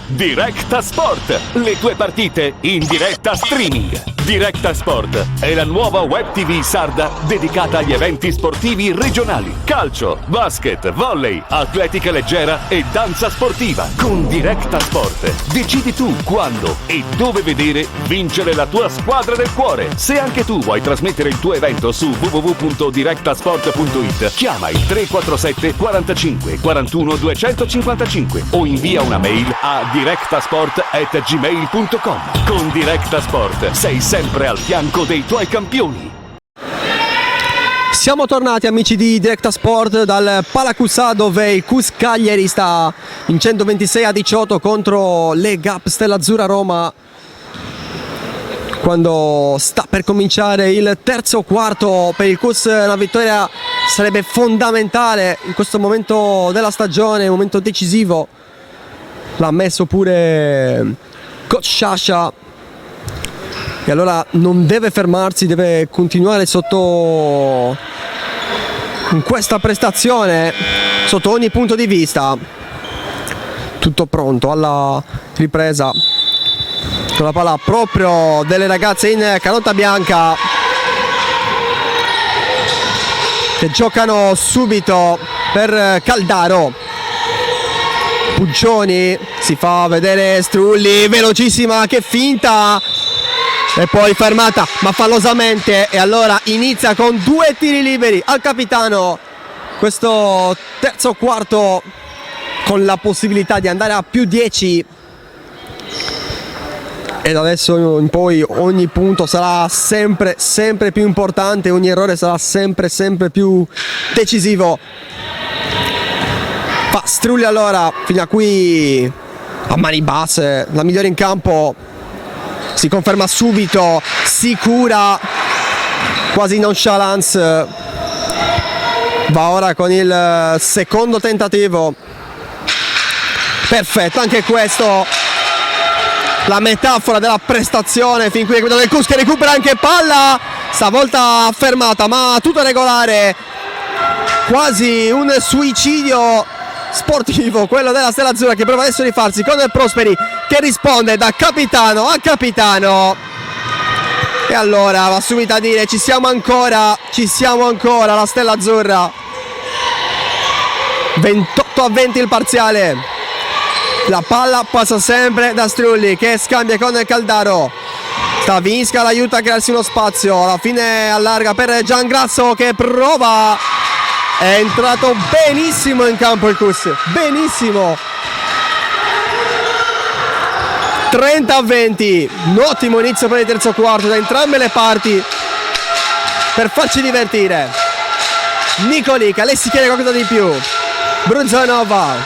Directa Sport, le tue partite in diretta streaming. Directa Sport è la nuova web TV sarda dedicata agli eventi sportivi regionali. Calcio, basket, volley, atletica leggera e danza sportiva. Con Directa Sport decidi tu quando e dove vedere vincere la tua squadra del cuore. Se anche tu vuoi trasmettere il tuo evento su www.directasport.it, chiama il 347 45 41 255 o invia una mail a directasport@gmail.com. Con Directa Sport sei sempre al fianco dei tuoi campioni. Siamo tornati, amici di Directa Sport, dal Palacusà, dove il CUS Cagliari sta in 126-18 contro Leg-Up Stella Azzurra Roma, quando sta per cominciare il terzo quarto. Per il CUS una vittoria sarebbe fondamentale in questo momento della stagione, un momento decisivo. L'ha messo pure coach Sciascia, e allora non deve fermarsi, deve continuare in questa prestazione sotto ogni punto di vista. Tutto pronto alla ripresa con la palla proprio delle ragazze in canotta bianca, che giocano subito per Caldaro. Puggioni, si fa vedere Strulli, velocissima, che finta, e poi fermata ma fallosamente, e allora inizia con 2 tiri liberi al capitano questo terzo quarto, con la possibilità di andare a più 10, e da adesso in poi ogni punto sarà sempre più importante, ogni errore sarà sempre più decisivo. Fa Strulli allora fino a qui a mani basse, la migliore in campo, si conferma subito, sicura, quasi nonchalance. Va ora con il secondo tentativo, perfetto anche questo, la metafora della prestazione fin qui del CUS, che recupera anche palla, stavolta fermata ma tutto regolare, quasi un suicidio sportivo quello della Stella Azzurra, che prova adesso a rifarsi con il Prosperi, che risponde da capitano a capitano, e allora va subito a dire ci siamo ancora la Stella Azzurra. 28-20 il parziale, la palla passa sempre da Strulli, che scambia con Caldaro. Stavinska l'aiuta a crearsi uno spazio, alla fine allarga per Giangrasso, che prova. È entrato benissimo in campo il CUS, benissimo. 30-20, un ottimo inizio per il terzo quarto da entrambe le parti per farci divertire. Nicolica, lei si chiede qualcosa di più. Brunzanova,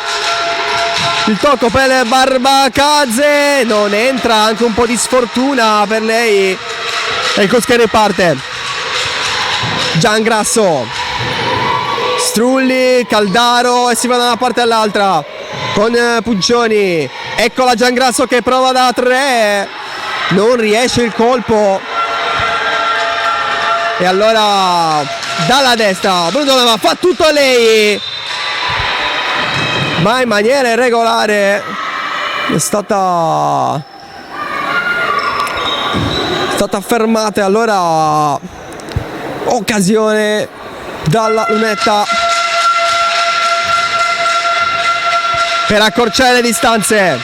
il tocco per Barbacazze, non entra, anche un po' di sfortuna per lei, e il CUS che riparte. Giangrasso, Strulli, Caldaro, e si va da una parte all'altra con Puggioni. Eccola Giangrasso che prova da 3, non riesce il colpo, e allora dalla destra Brunzanova fa tutto lei, ma in maniera irregolare. È stata fermata, e allora occasione dalla lunetta per accorciare le distanze.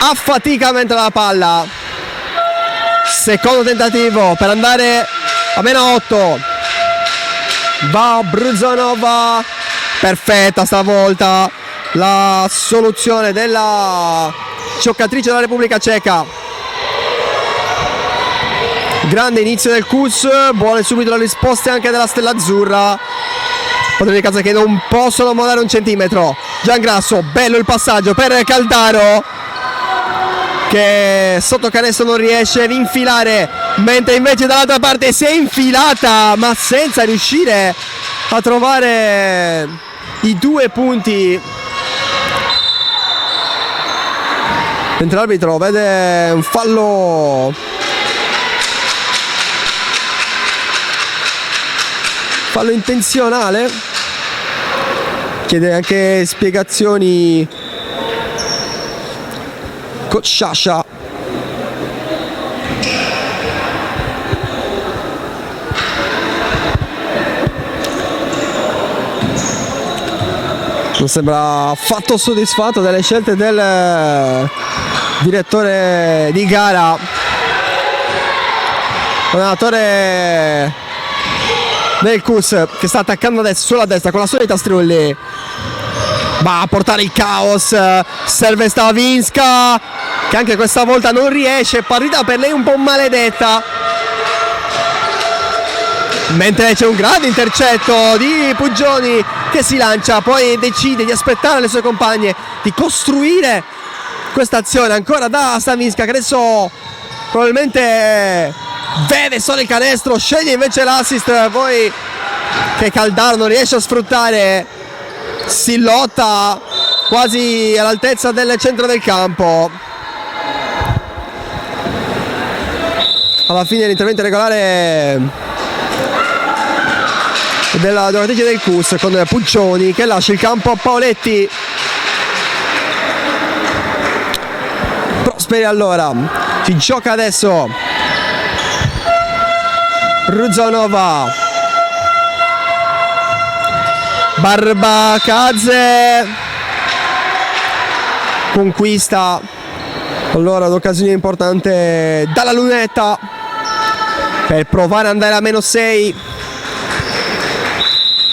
Affaticamento della palla, secondo tentativo per andare a meno 8. Va Brunzanova, perfetta stavolta la soluzione della giocatrice della Repubblica Ceca. Grande inizio del CUS, buone subito le risposte anche della Stella Azzurra, padroni di casa che non possono mollare un centimetro. Giangrasso, bello il passaggio per Caldaro, che sotto canestro non riesce ad infilare, mentre invece dall'altra parte si è infilata, ma senza riuscire a trovare i 2 punti. Mentre l'arbitro vede un fallo intenzionale, chiede anche spiegazioni Coach Sciascia. Non sembra affatto soddisfatto delle scelte del direttore di gara, allenatore del CUS, che sta attaccando adesso sulla destra con la solita Strulli. Va a portare il caos, serve Stavinska, che anche questa volta non riesce, partita per lei un po' maledetta. Mentre c'è un grande intercetto di Puggioni, che si lancia, poi decide di aspettare le sue compagne, di costruire questa azione ancora da Stavinska, che adesso probabilmente vede solo il canestro, sceglie invece l'assist, poi che Caldaro non riesce a sfruttare. Si lotta quasi all'altezza del centro del campo. Alla fine l'intervento regolare della giocatrice del CUS, con Puccioni che lascia il campo a Paoletti. Prosperi allora, si gioca adesso Ruzanova, Barbacazze conquista allora l'occasione importante dalla lunetta per provare ad andare a -6,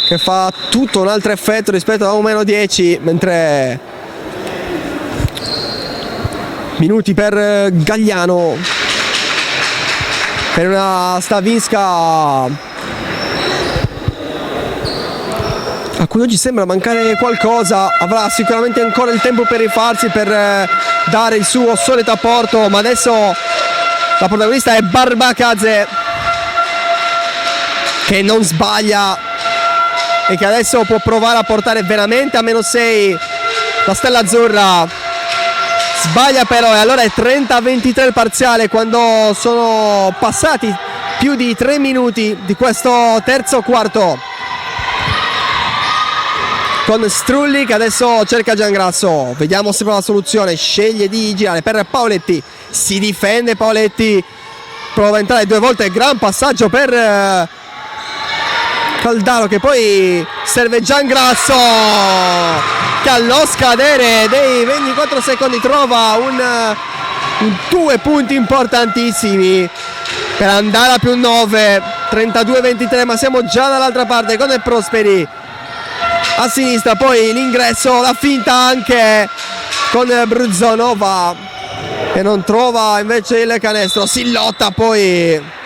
che fa tutto un altro effetto rispetto a un -10, mentre minuti per Gagliano, per una Stavinska a cui oggi sembra mancare qualcosa. Avrà sicuramente ancora il tempo per rifarsi, per dare il suo solito apporto, ma adesso la protagonista è Barbacazze, che non sbaglia e che adesso può provare a portare veramente a -6 la Stella Azzurra. Sbaglia però, e allora è 30-23 il parziale, quando sono passati più di 3 minuti di questo terzo quarto, con Strulli che adesso cerca Giangrasso. Vediamo se prova la soluzione, sceglie di girare per Paoletti, si difende Paoletti, prova a entrare 2 volte, gran passaggio per Caldaro, che poi serve Giangrasso, che allo scadere dei 24 secondi trova un 2 punti importantissimi per andare a +9, 32-23, ma siamo già dall'altra parte con il Prosperi a sinistra, poi l'ingresso, la finta anche con Bruzanova, che non trova invece il canestro, si lotta poi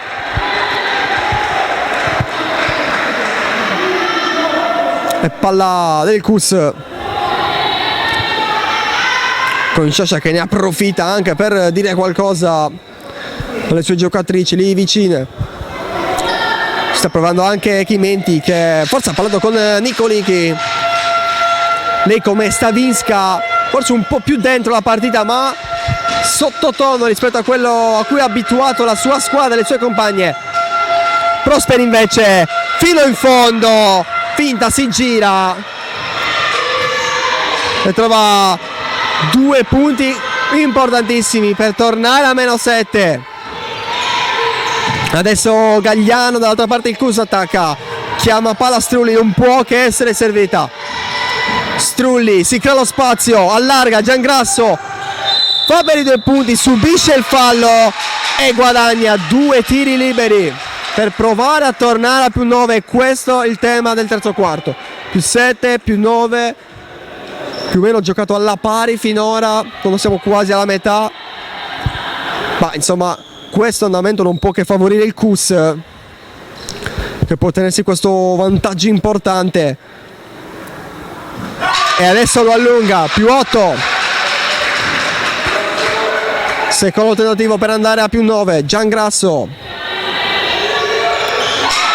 e palla del CUS, con Sciascia che ne approfitta anche per dire qualcosa alle sue giocatrici lì vicine. Sta provando anche Chimenti, che forse ha parlato con Nicolichi. Lei come Stavinska forse un po' più dentro la partita, ma sottotono rispetto a quello a cui è abituato la sua squadra e le sue compagne. Prosperi invece fino in fondo, finta, si gira e trova 2 punti importantissimi per tornare a -7. Adesso Gagliano, dall'altra parte il CUS attacca, chiama palla Strulli, non può che essere servita. Strulli si crea lo spazio, allarga Giangrasso, fa per i 2 punti, subisce il fallo e guadagna 2 tiri liberi per provare a tornare a +9. Questo è il tema del terzo quarto, +7, +9, più o meno giocato alla pari finora, quando siamo quasi alla metà, ma insomma questo andamento non può che favorire il CUS, che può tenersi questo vantaggio importante. e adesso lo allunga, +8. Secondo tentativo per andare a +9. Giangrasso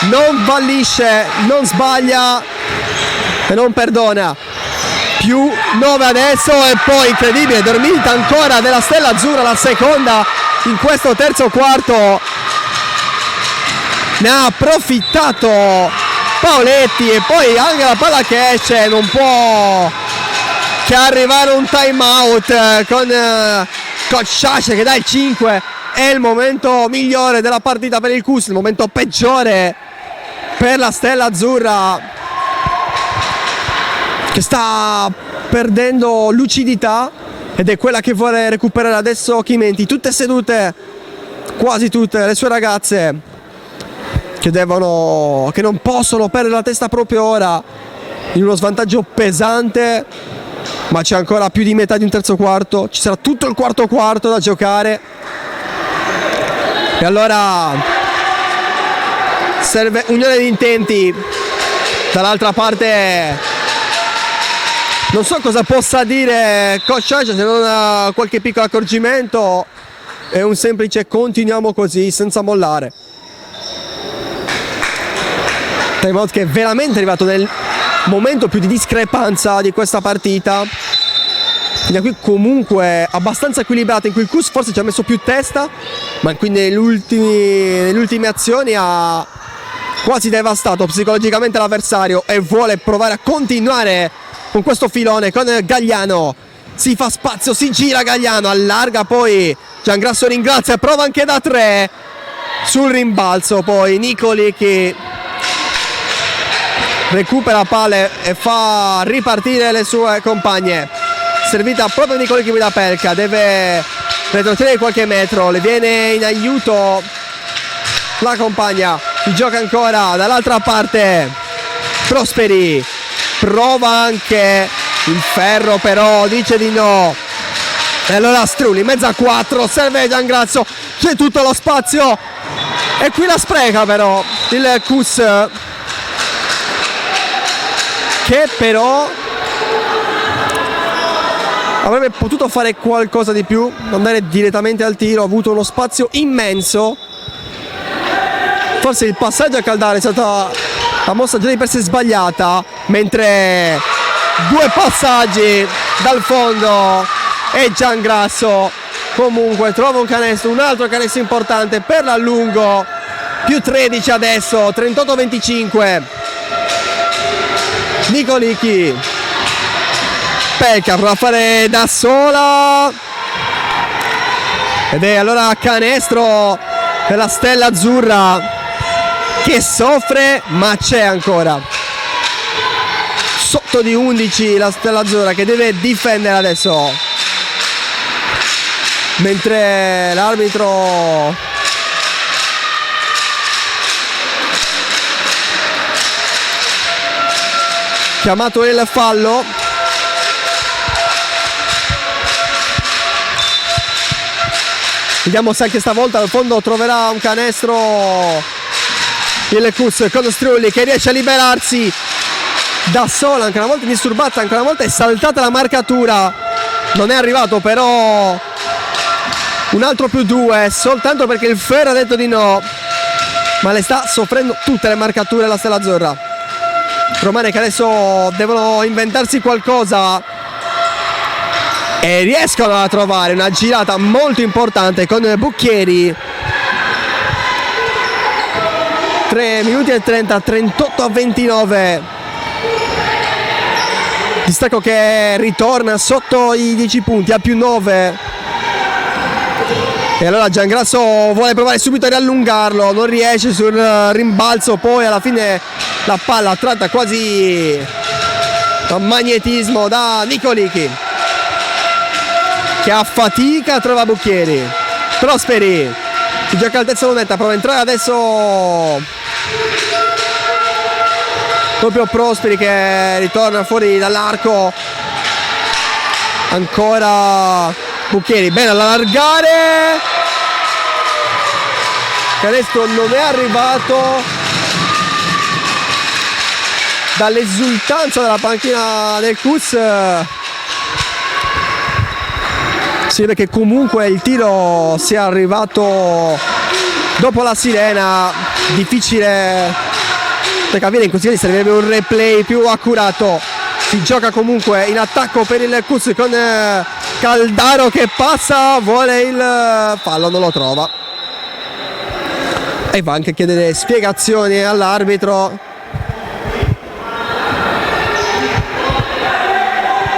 non fallisce, non sbaglia e non perdona. +9 adesso, e poi incredibile dormita ancora della Stella Azzurra, la seconda in questo terzo quarto. Ne ha approfittato Paoletti, e poi anche la palla che esce, non può che arrivare un time out con Coach Sciascia che dà il 5. È il momento migliore della partita per il CUS, il momento peggiore per la Stella Azzurra, che sta perdendo lucidità, ed è quella che vuole recuperare adesso Chimenti. Tutte sedute, quasi tutte le sue ragazze, che non possono perdere la testa proprio ora, in uno svantaggio pesante, ma c'è ancora più di metà di un terzo quarto, ci sarà tutto il quarto quarto da giocare, e allora serve unione di intenti. Dall'altra parte non so cosa possa dire Coach Sciascia, se non qualche piccolo accorgimento e un semplice continuiamo così senza mollare. Timeout che è veramente arrivato nel momento più di discrepanza di questa partita. Quindi qui comunque abbastanza equilibrata, in cui il CUS forse ci ha messo più testa, ma quindi nelle ultime azioni ha quasi devastato psicologicamente l'avversario e vuole provare a continuare con questo filone con Gagliano. Si fa spazio, si gira Gagliano, allarga, poi Giangrasso ringrazia e prova anche da 3 sul rimbalzo. Poi Nicoli che recupera palle e fa ripartire le sue compagne. Servita proprio Nicoli che da Pelca, deve retrocedere qualche metro, le viene in aiuto la compagna, si gioca ancora dall'altra parte. Prosperi prova anche il ferro, però dice di no, e allora Strulli, mezza 4, serve Giangrasso, c'è tutto lo spazio e qui la spreca però il CUS, che però avrebbe potuto fare qualcosa di più, andare direttamente al tiro, ha avuto uno spazio immenso. Forse il passaggio a Caldara è stata la mossa già di per sé sbagliata, mentre 2 passaggi dal fondo e Giangrasso comunque trova un altro canestro importante per l'allungo. +13 adesso, 38-25. Nicolicchi, Pelca prova a fare da sola, ed è allora canestro per la Stella Azzurra, che soffre ma c'è ancora. Sotto di 11 la Stella Azzurra, che deve difendere adesso, mentre l'arbitro chiamato il fallo. Vediamo se anche stavolta al fondo troverà un canestro il CUS, con Strulli che riesce a liberarsi da sola, anche una volta indisturbata, anche una volta è saltata la marcatura, non è arrivato però un altro +2 soltanto perché il ferro ha detto di no, ma le sta soffrendo tutte le marcature la Stella Azzurra. Romane che adesso devono inventarsi qualcosa e riescono a trovare una girata molto importante con Bucchieri. 3 minuti e 30, 38-29. Distacco che ritorna sotto i 10 punti a +9. E allora Giangrasso vuole provare subito a riallungarlo, non riesce sul rimbalzo, poi alla fine la palla tratta quasi a magnetismo da Nicolicchi, che a fatica trova Bucchieri. Prosperi si gioca altezza lunetta, prova a entrare adesso proprio Prosperi, che ritorna fuori dall'arco. Ancora Bucchieri, bene all'allargare, che adesso non è arrivato. dall'esultanza della panchina del Cus. Si vede che comunque il tiro sia arrivato dopo la sirena. Difficile da capire, in questo caso servirebbe un replay più accurato. Si gioca comunque in attacco per il Cus con Caldaro che passa, vuole il fallo, non lo trova e va anche a chiedere spiegazioni all'arbitro.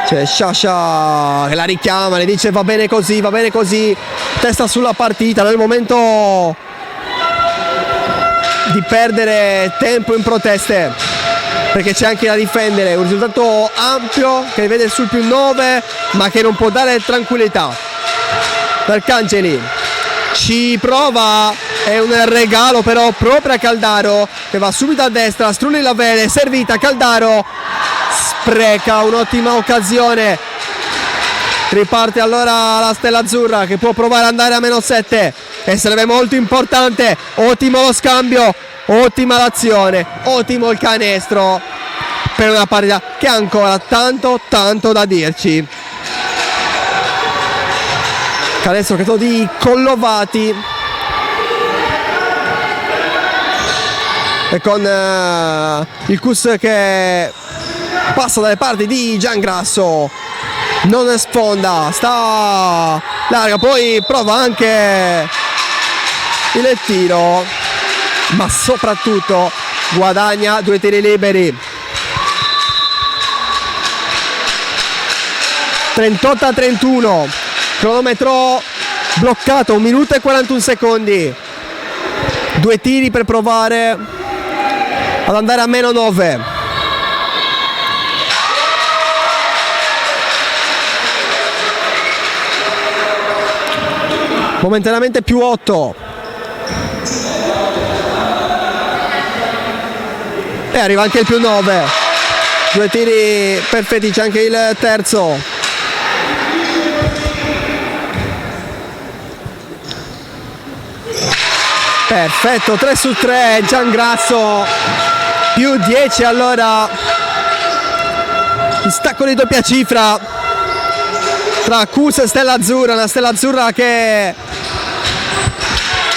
C'è Sciascia che la richiama, le dice va bene così, testa sulla partita, nel momento di perdere tempo in proteste, perché c'è anche da difendere. Un risultato ampio che vede sul +9 ma che non può dare tranquillità. Arcangeli ci prova, è un regalo però proprio a Caldaro che va subito a destra, Strulli la vede, servita, Caldaro spreca un'ottima occasione. Riparte allora la Stella Azzurra che può provare ad andare a -7 e sarebbe molto importante. Ottimo lo scambio, ottima l'azione, ottimo il canestro per una partita che ha ancora tanto da dirci. Canestro credo di Collovati e con il Cus che passa dalle parti di Giangrasso, non sfonda, sta larga, poi prova anche il tiro ma soprattutto guadagna 2 tiri liberi. 38-31, cronometro bloccato, 1 minuto e 41 secondi, 2 tiri per provare ad andare a -9. Momentaneamente +8 e arriva anche il +9, 2 tiri perfetti, c'è anche il terzo. Perfetto, 3 su 3, Giangrasso, +10 allora, distacco di doppia cifra tra Cus e Stella Azzurra, una Stella Azzurra che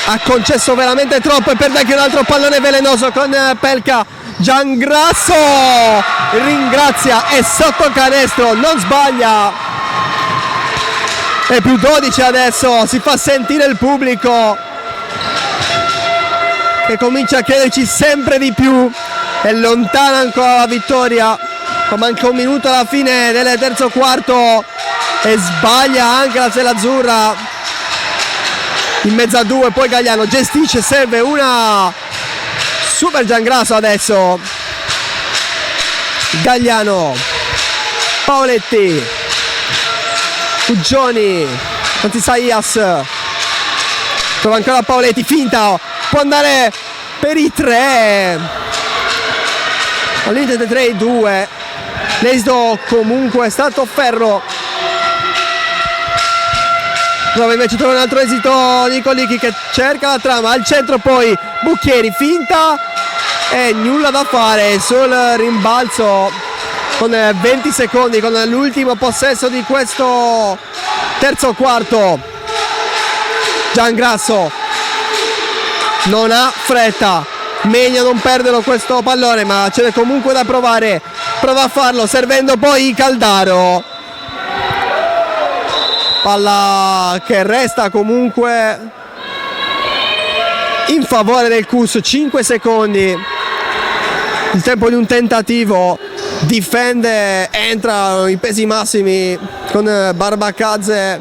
ha concesso veramente troppo e perde anche un altro pallone velenoso con Pelka. Giangrasso ringrazia, è sotto canestro, non sbaglia, è +12 adesso, si fa sentire il pubblico che comincia a chiederci sempre di più, è lontana ancora la vittoria, manca 1 minuto alla fine del terzo quarto e sbaglia anche la Stella Azzurra in mezzo a 2. Poi Gagliano gestisce, serve una super Giangrasso adesso, Gagliano, Paoletti, Uggioni, Antisaias, trova ancora Paoletti, finta, può andare per i 3, all'inizio 3-2, l'esito comunque è stato ferro. Prova invece trovare un altro esito Nicolicchi che cerca la trama al centro, poi Bucchieri, finta e nulla da fare sul rimbalzo con 20 secondi, con l'ultimo possesso di questo terzo quarto. Giangrasso non ha fretta, meglio non perderlo questo pallone, ma c'è comunque da provare, prova a farlo servendo poi Caldaro. Palla che resta comunque in favore del Cus, 5 secondi, il tempo di un tentativo, difende, entra i pesi massimi con Barbacazze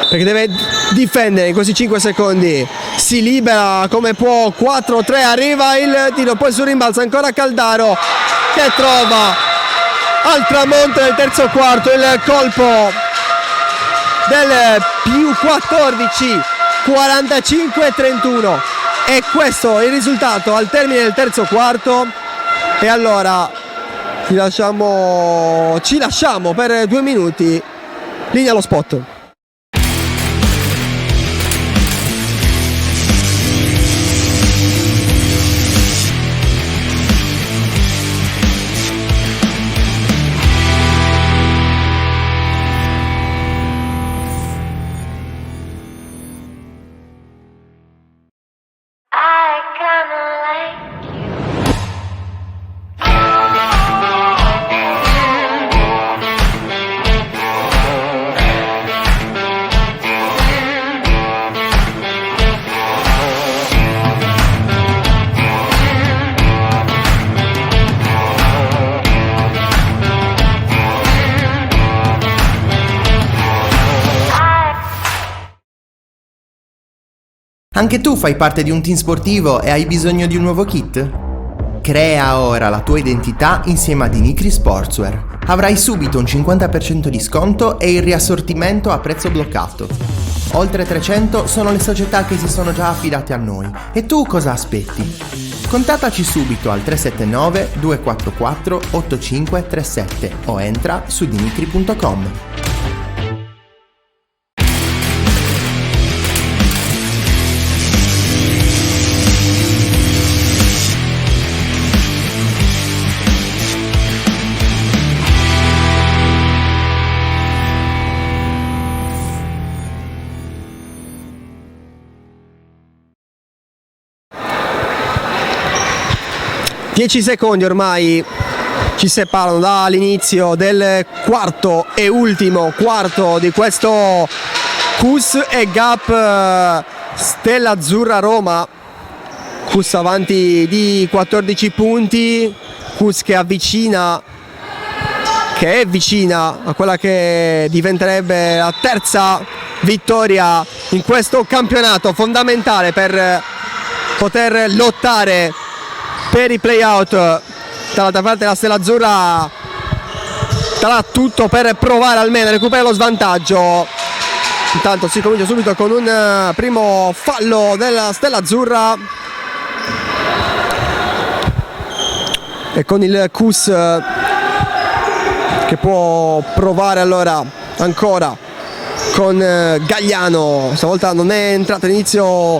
perché deve difendere in questi 5 secondi, si libera come può, 4-3, arriva il tiro, poi sul rimbalzo ancora Caldaro che trova al tramonto del terzo quarto il colpo del +14, 45-31, e questo è il risultato al termine del terzo quarto. E allora ci lasciamo per 2 minuti, linea allo spot. Anche tu fai parte di un team sportivo e hai bisogno di un nuovo kit? Crea ora la tua identità insieme a Dinicri Sportswear. Avrai subito un 50% di sconto e il riassortimento a prezzo bloccato. Oltre 300 sono le società che si sono già affidate a noi. E tu cosa aspetti? Contattaci subito al 379 244 8537 o entra su dinicri.com. Dieci secondi ormai ci separano dall'inizio del quarto e ultimo quarto di questo Cus e Gap Stella Azzurra Roma. Cus avanti di 14 punti, Cus che è vicina a quella che diventerebbe la terza vittoria in questo campionato, fondamentale per poter lottare per i playout. Dall'altra parte la Stella Azzurra darà tutto per provare almeno a recuperare lo svantaggio. Intanto si comincia subito con un primo fallo della Stella Azzurra e con il Cus che può provare allora ancora con Gagliano. Stavolta non è entrato all'inizio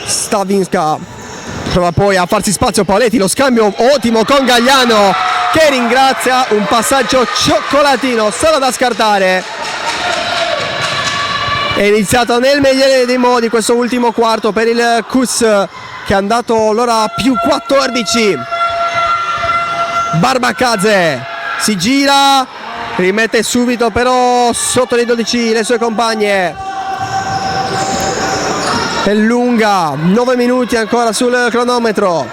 Stavinska, prova poi a farsi spazio Paletti, lo scambio ottimo con Gagliano che ringrazia, un passaggio cioccolatino solo da scartare. È iniziato nel migliore dei modi questo ultimo quarto per il Cus che è andato allora più 14. Barbacazze si gira, rimette subito però sotto i 12 le sue compagne. È lunga, 9 minuti ancora sul cronometro,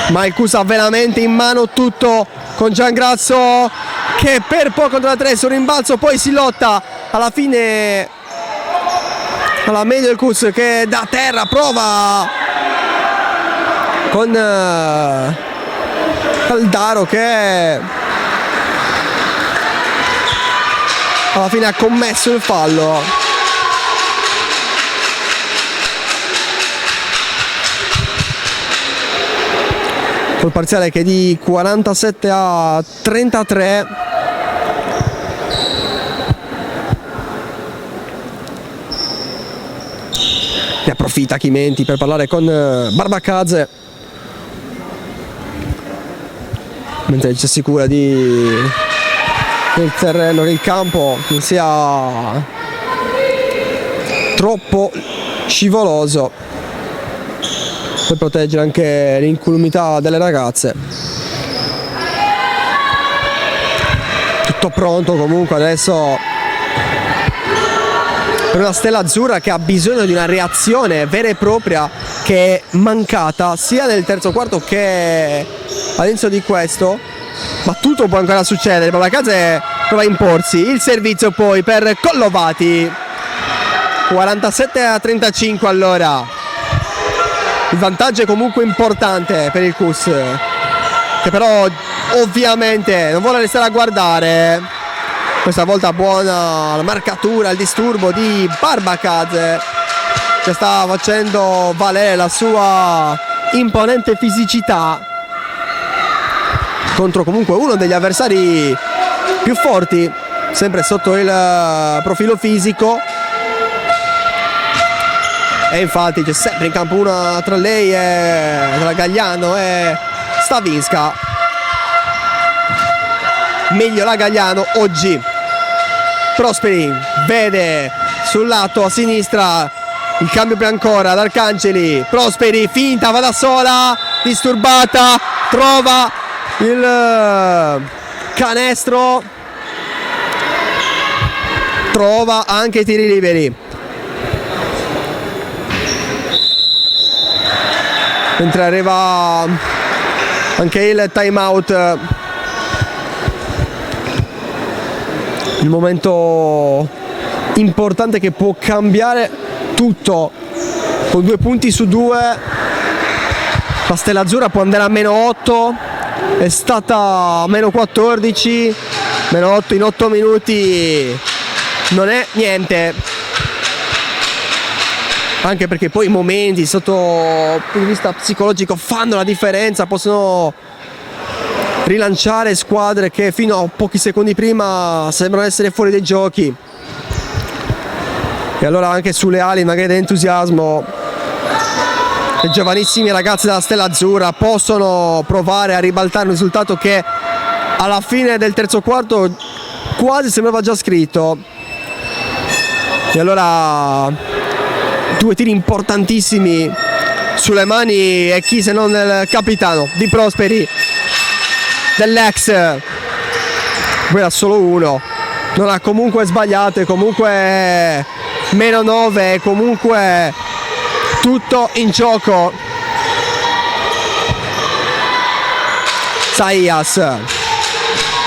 ma il Cus ha veramente in mano tutto con Giangrasso che per poco contro la 3 sul rimbalzo, poi si lotta alla fine alla meglio del Cus che da terra prova con Caldaro che alla fine ha commesso il fallo. Col parziale che è di 47-33. Ne approfitta Chimenti per parlare con Barbacazze, mentre ci assicura del terreno, del campo non sia troppo scivoloso per proteggere anche l'incolumità delle ragazze. Tutto pronto comunque adesso per una Stella Azzurra che ha bisogno di una reazione vera e propria che è mancata sia nel terzo quarto che all'inizio di questo, ma tutto può ancora succedere. Barbacazze prova a imporsi, il servizio poi per Collovati, 47-35 allora. Il vantaggio è comunque importante per il Cus, che però ovviamente non vuole restare a guardare. Questa volta buona la marcatura, il disturbo di Barbacazze che sta facendo valere la sua imponente fisicità contro comunque uno degli avversari più forti, sempre sotto il profilo fisico. E infatti c'è sempre in campo una tra lei e tra Gagliano e Stavinska. Meglio la Gagliano oggi. Prosperi vede sul lato a sinistra il cambio più ancora ad Arcangeli. Prosperi finta, va da sola, disturbata, trova il canestro, trova anche i tiri liberi. Mentre arriva anche il time out, il momento importante che può cambiare tutto con 2 punti su 2. La Stella Azzurra può andare a -8, è stata a -14, -8 in 8 minuti non è niente, anche perché poi i momenti sotto il punto di vista psicologico fanno la differenza, possono rilanciare squadre che fino a pochi secondi prima sembrano essere fuori dai giochi. E allora anche sulle ali magari dell'entusiasmo i giovanissimi ragazzi della Stella Azzurra possono provare a ribaltare un risultato che alla fine del terzo quarto quasi sembrava già scritto. E allora 2 tiri importantissimi sulle mani, e chi se non il capitano Di Prosperi, dell'ex. Poi era solo uno, non ha comunque sbagliato, e comunque -9, comunque tutto in gioco. Zayas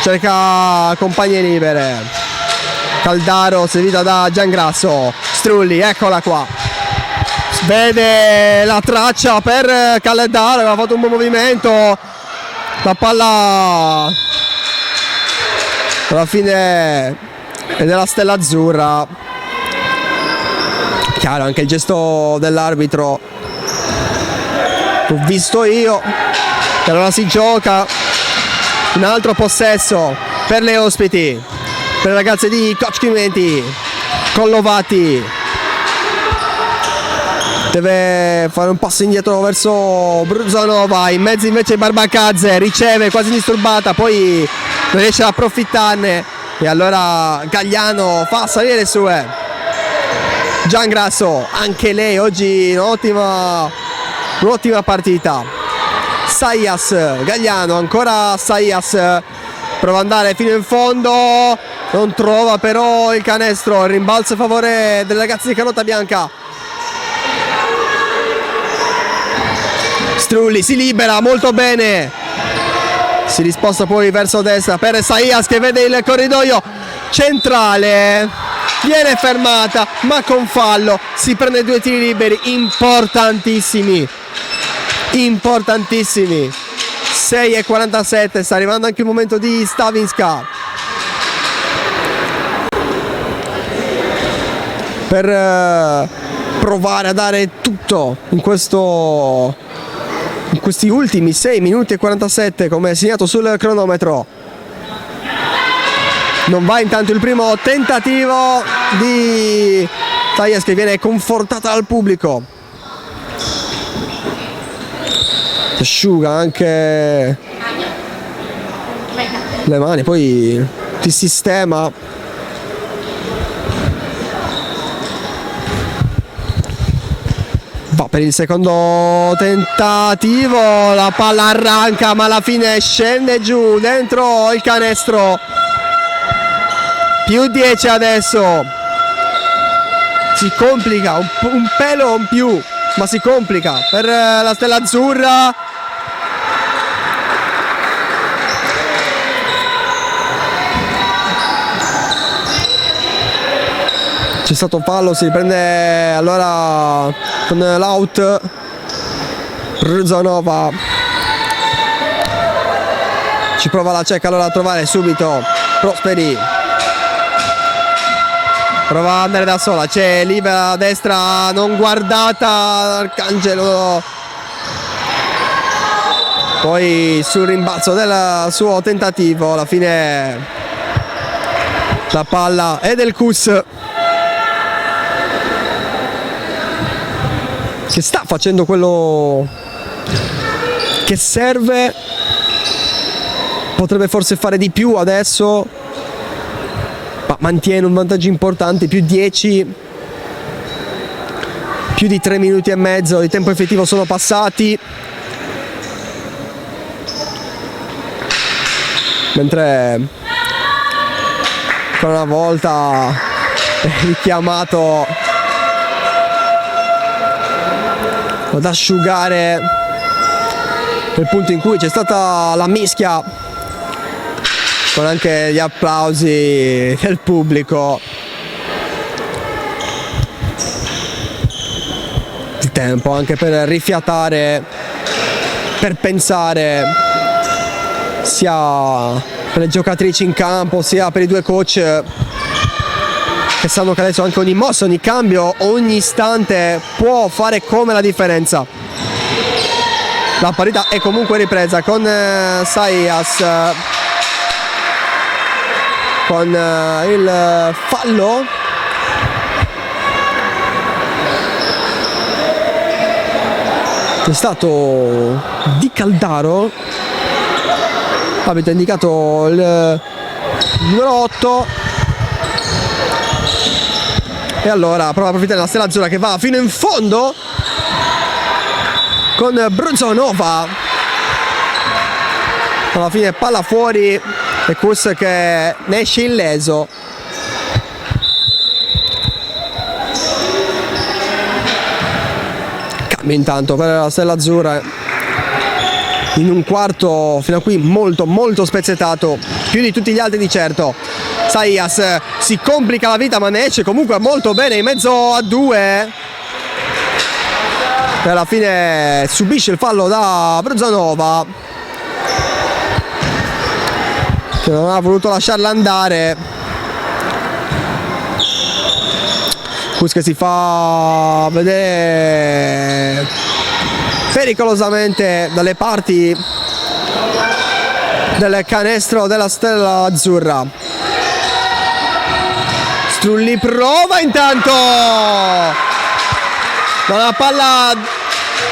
cerca compagne libere, Caldaro servita da Giangrasso, Strulli, eccola qua, vede la traccia per Caldaro, aveva fatto un buon movimento, la palla alla fine è della Stella Azzurra. Chiaro anche il gesto dell'arbitro, l'ho visto io, e allora si gioca un altro possesso per le ospiti, per le ragazze di Coach Chimenti. Collovati deve fare un passo indietro verso Bruzanova, in mezzo invece Barbacazze, riceve quasi disturbata, poi non riesce ad approfittarne, e allora Gagliano fa salire le sue. Giangrasso, anche lei oggi un'ottima partita. Zayas, Gagliano, ancora Zayas, prova ad andare fino in fondo, non trova però il canestro, il rimbalzo a favore delle ragazze di Canotta Bianca. Strulli si libera molto bene, si risposta poi verso destra per Zayas che vede il corridoio centrale, viene fermata ma con fallo, si prende 2 tiri liberi importantissimi, 6:47, sta arrivando anche il momento di Stavinska per provare a dare tutto in questi ultimi 6 minuti e 47 come segnato sul cronometro. Non va intanto il primo tentativo di Zayas, che viene confortata dal pubblico. Si asciuga anche le mani, poi ti sistema. Va per il secondo tentativo, la palla arranca ma alla fine scende giù dentro il canestro. Più 10 adesso, si complica un pelo in più, ma si complica per la Stella Azzurra. C'è stato fallo, si prende allora con l'out Bruzanova, ci prova la cieca allora a trovare subito Prosperi, prova ad andare da sola, c'è libera a destra non guardata, Arcangelo, poi sul rimbalzo del suo tentativo alla fine la palla è del Cus, che sta facendo quello che serve, potrebbe forse fare di più adesso, ma mantiene un vantaggio importante, più 10, più di 3 minuti e mezzo di tempo effettivo sono passati, mentre ancora una volta è richiamato ad asciugare nel punto in cui c'è stata la mischia, con anche gli applausi del pubblico. tempo anche per rifiatare, per pensare, sia per le giocatrici in campo sia per i due coach, che sanno che adesso anche ogni mossa, ogni cambio, ogni istante può fare come la differenza. La partita è comunque ripresa con Saias con il fallo. È stato di Caldaro, avete indicato il numero 8, e allora prova a approfittare della Stella Azzurra che va fino in fondo con Bruzonova. Alla fine palla fuori e Kus che ne esce illeso. Cambio intanto per la Stella Azzurra in un quarto fino a qui molto spezzettato, più di tutti gli altri di certo. Saias si complica la vita ma ne esce comunque molto bene in mezzo a due, e alla fine subisce il fallo da Bruzonova, che non ha voluto lasciarla andare. Kus che si fa vedere pericolosamente dalle parti del canestro della Stella Azzurra. Strulli prova intanto, dalla palla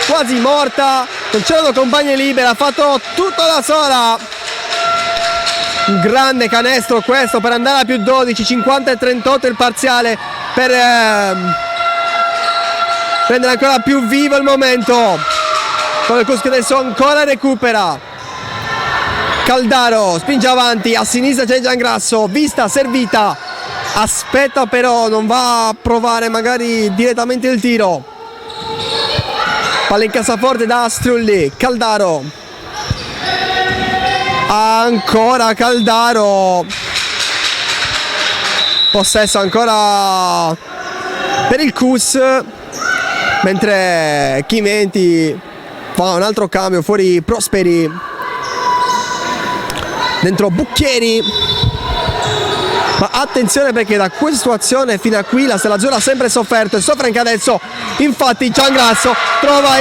quasi morta, non c'erano compagni liberi, ha fatto tutto da sola. Un grande canestro questo per andare a più 12, 50-38 il parziale, per rendere ancora più vivo il momento. Con il Kus che adesso ancora recupera. Caldaro spinge avanti, a sinistra c'è Giangrasso, vista, servita, aspetta però, non va a provare magari direttamente il tiro. Palla in cassaforte da Strulli. Caldaro, ancora Caldaro, possesso ancora per il Kus, mentre Chimenti fa un altro cambio, fuori Prosperi, dentro Bucchieri. Ma attenzione perché da questa situazione fino a qui la Stella Azzurra ha sempre sofferto e soffre anche adesso. Infatti Giangrasso trova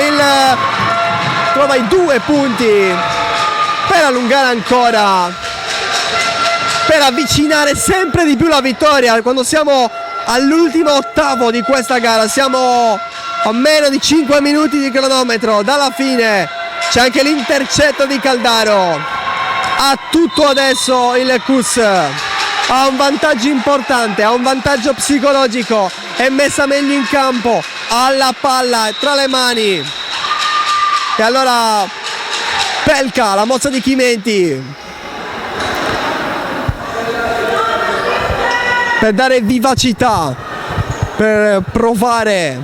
i 2 punti per allungare ancora, per avvicinare sempre di più la vittoria. Quando siamo all'ultimo ottavo di questa gara, siamo a meno di 5 minuti di cronometro dalla fine. C'è anche l'intercetto di Caldaro. Ha tutto adesso il Kus, ha un vantaggio importante, ha un vantaggio psicologico, è messa meglio in campo, ha la palla tra le mani. E allora Pelka, la mossa di Chimenti per dare vivacità, per provare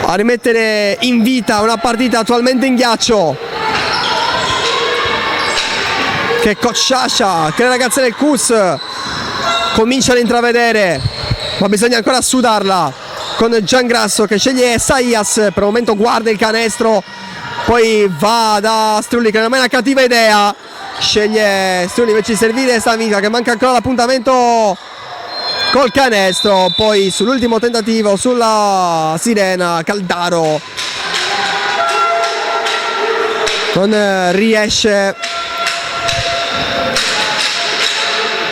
a rimettere in vita una partita attualmente in ghiaccio, che Coach Sciascia, che le ragazze del Kus cominciano a intravedere, ma bisogna ancora sudarla, con Giangrasso che sceglie Saias, per il momento guarda il canestro, poi va da Strulli che non è una cattiva idea, sceglie Strulli invece di servire Stavinka che manca ancora l'appuntamento col canestro. Poi sull'ultimo tentativo sulla sirena Caldaro non riesce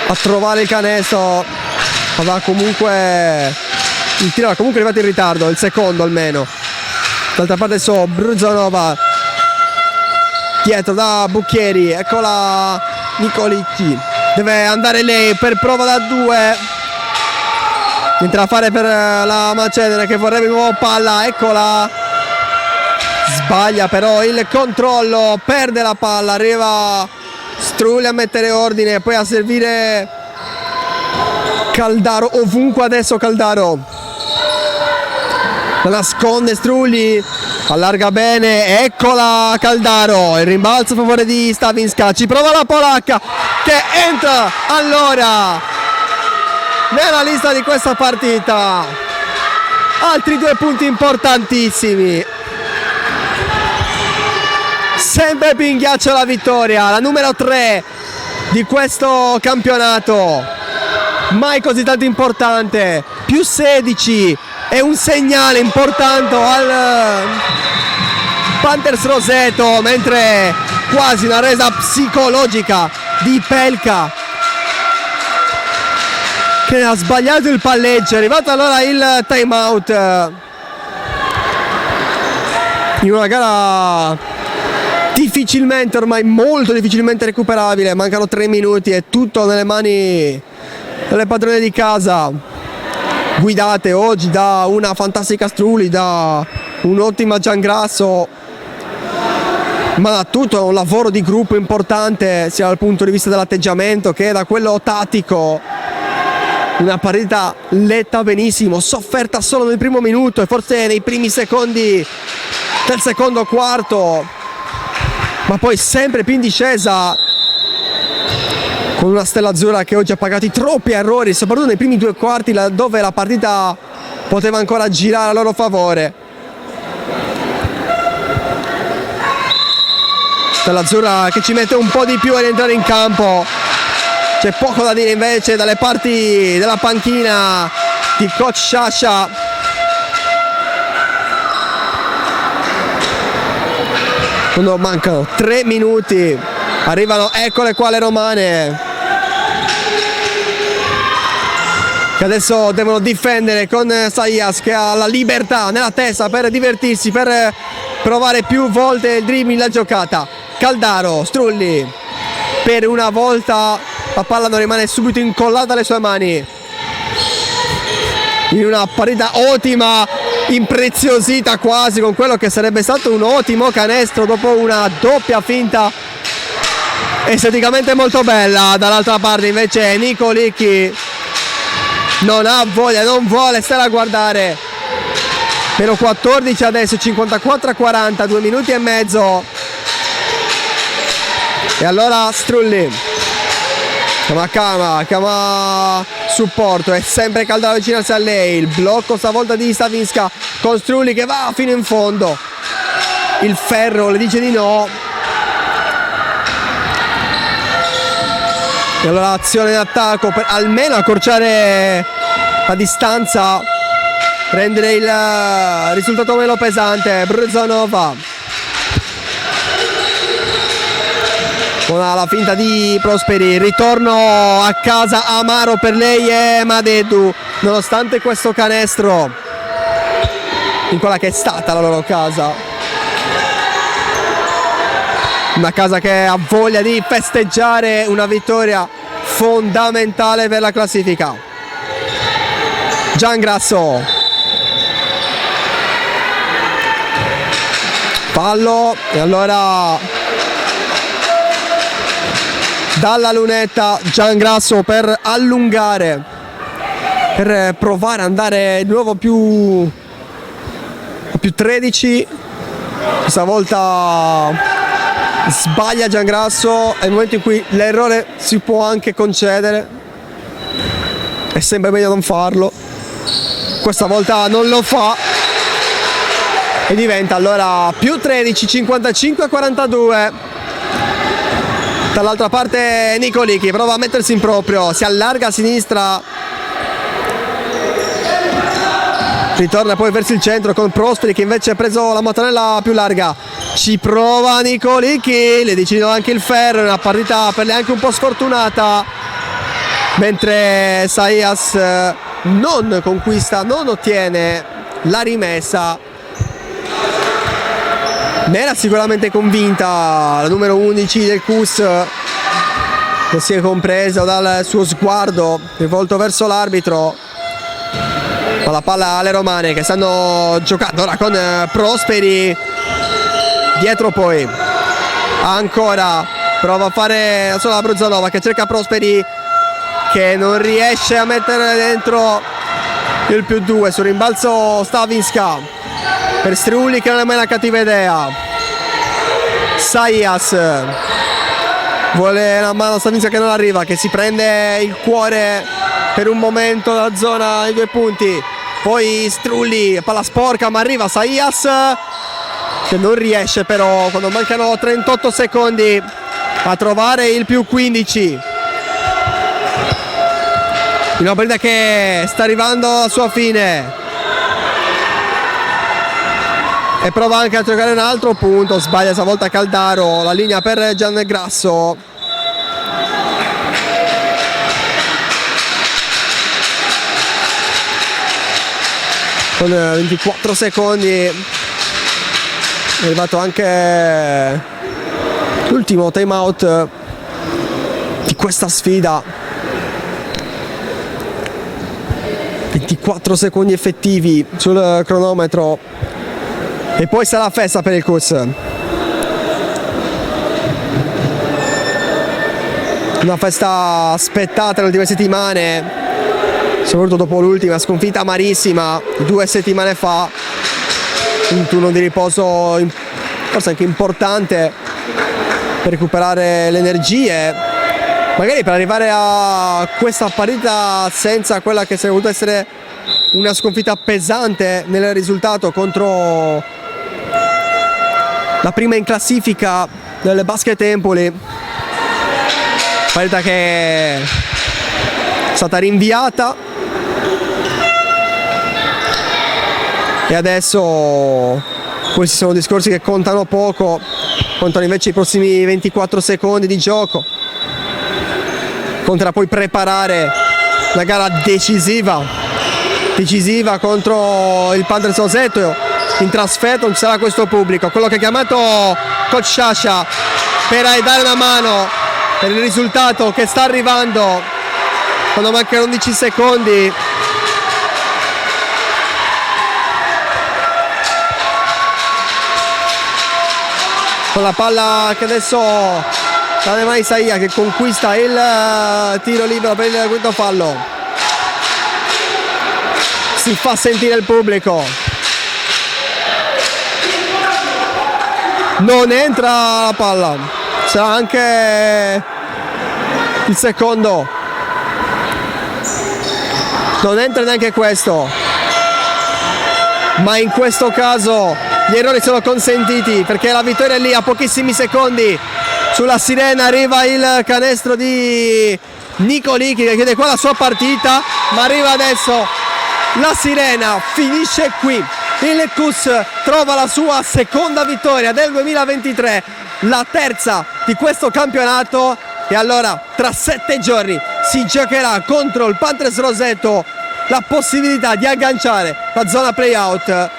a trovare il canestro, aveva comunque il tiro era comunque arrivato in ritardo, il secondo almeno. D'altra parte adesso Bruzonova dietro da Bucchieri, eccola Nicolici, deve andare lei per prova da 2, niente da fare per la Macedine che vorrebbe di nuovo palla, eccola, sbaglia però il controllo, perde la palla, arriva Strulli a mettere ordine, poi a servire Caldaro, ovunque adesso Caldaro, la nasconde Strulli, allarga bene, eccola Caldaro, il rimbalzo a favore di Stavinska, ci prova la polacca che entra allora nella lista di questa partita. altri 2 punti importantissimi. Sempre più in ghiaccio la vittoria, la numero 3 di questo campionato, mai così tanto importante, più 16, è un segnale importante al Panthers Roseto, mentre quasi una resa psicologica di Pelka, che ha sbagliato il palleggio. È arrivato allora il time out in una gara difficilmente, ormai molto difficilmente recuperabile. Mancano 3 minuti, è tutto nelle mani delle padrone di casa, guidate oggi da una fantastica Strulli, da un'ottima Giangrasso, ma da tutto un lavoro di gruppo importante sia dal punto di vista dell'atteggiamento che da quello tattico. Una partita letta benissimo, sofferta solo nel primo minuto e forse nei primi secondi del secondo quarto, ma poi sempre più in discesa, con una Stella Azzurra che oggi ha pagato troppi errori, soprattutto nei primi 2 quarti dove la partita poteva ancora girare a loro favore. Stella Azzurra che ci mette un po' di più a rientrare in campo. C'è poco da dire invece dalle parti della panchina di coach Sciascia. Quando mancano 3 minuti arrivano, eccole qua le romane, che adesso devono difendere con Saias, che ha la libertà nella testa per divertirsi, per provare più volte il dribbling, la giocata. Caldaro, Strulli, per una volta la palla non rimane subito incollata alle sue mani. In una partita ottima, impreziosita quasi con quello che sarebbe stato un ottimo canestro dopo una doppia finta esteticamente molto bella. Dall'altra parte invece Nico Licchi non ha voglia, non vuole stare a guardare. Meno 14 adesso, 54-40, 2 minuti e mezzo. E allora Strulli chiama supporto, è sempre Caldaro a avvicinarsi a lei. Il blocco stavolta di Stavinska con Strulli che va fino in fondo. Il ferro le dice di no. E allora azione in attacco per almeno accorciare la distanza, rendere il risultato meno pesante. Bruzanova con la finta di Prosperi, ritorno a casa amaro per lei e Madeddu, nonostante questo canestro in quella che è stata la loro casa, una casa che ha voglia di festeggiare una vittoria fondamentale per la classifica. Giangrasso, fallo, e allora dalla lunetta Giangrasso per allungare, per provare ad andare di nuovo più 13. Questa volta sbaglia Giangrasso, è il momento in cui l'errore si può anche concedere, è sempre meglio non farlo. Questa volta non lo fa e diventa allora più 13, 55-42. Dall'altra parte Nicolicchi prova a mettersi in proprio, si allarga a sinistra, ritorna poi verso il centro con Prosperi che invece ha preso la mattonella più larga. Ci prova Nicolicchi, le dice anche il ferro, una partita per lei anche un po' sfortunata, mentre Saias non conquista, non ottiene la rimessa. Ne era sicuramente convinta la numero 11 del CUS, che si è compreso dal suo sguardo rivolto verso l'arbitro. Ma la palla alle romane che stanno giocando ora con Prosperi dietro, poi ancora prova a fare la sola Bruzanova che cerca Prosperi, che non riesce a mettere dentro il più 2 sul rimbalzo. Stavinska per Strulli che non è mai una cattiva idea. Saias vuole la mano, Stavinska che non arriva, che si prende il cuore per un momento dalla zona dei 2 punti. poi Strulli, palla sporca, ma arriva Saias che non riesce però quando mancano 38 secondi a trovare il più 15. Una partita che sta arrivando alla sua fine e prova anche a giocare un altro punto, sbaglia stavolta Caldaro, la linea per Giangrasso. Con 24 secondi è arrivato anche l'ultimo time out di questa sfida. 24 secondi effettivi sul cronometro e poi sarà festa per il Cus. Una festa aspettata nelle ultime settimane, soprattutto dopo l'ultima sconfitta amarissima 2 settimane fa. Un turno di riposo forse anche importante per recuperare le energie, magari per arrivare a questa partita senza quella che sarebbe voluta essere una sconfitta pesante nel risultato contro la prima in classifica del Basket Empoli. Partita che è stata rinviata e adesso questi sono discorsi che contano poco, contano invece i prossimi 24 secondi di gioco. Conterà poi preparare la gara decisiva contro il Panthers Roseto in trasferta. Non ci sarà questo pubblico, quello che ha chiamato coach Sciascia per dare una mano per il risultato che sta arrivando quando mancano 11 secondi. Con la palla che adesso dalle mani Isaia, che conquista il tiro libero per il quinto fallo. Si fa sentire il pubblico. Non entra la palla. Sarà anche il secondo. Non entra neanche questo. Ma in questo caso gli errori sono consentiti perché la vittoria è lì a pochissimi secondi. Sulla sirena arriva il canestro di Nicoli che chiude qua la sua partita, ma arriva adesso la sirena, finisce qui. Il Cus trova la sua seconda vittoria del 2023, la terza di questo campionato, e allora tra 7 giorni si giocherà contro il Panthers Roseto la possibilità di agganciare la zona playout.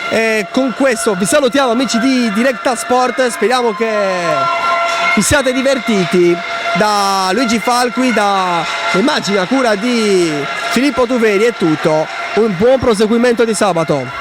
E con questo vi salutiamo amici di Directa Sport, speriamo che vi siate divertiti. Da Luigi Falqui, da immagine a cura di Filippo Tuveri è tutto. Un buon proseguimento di sabato.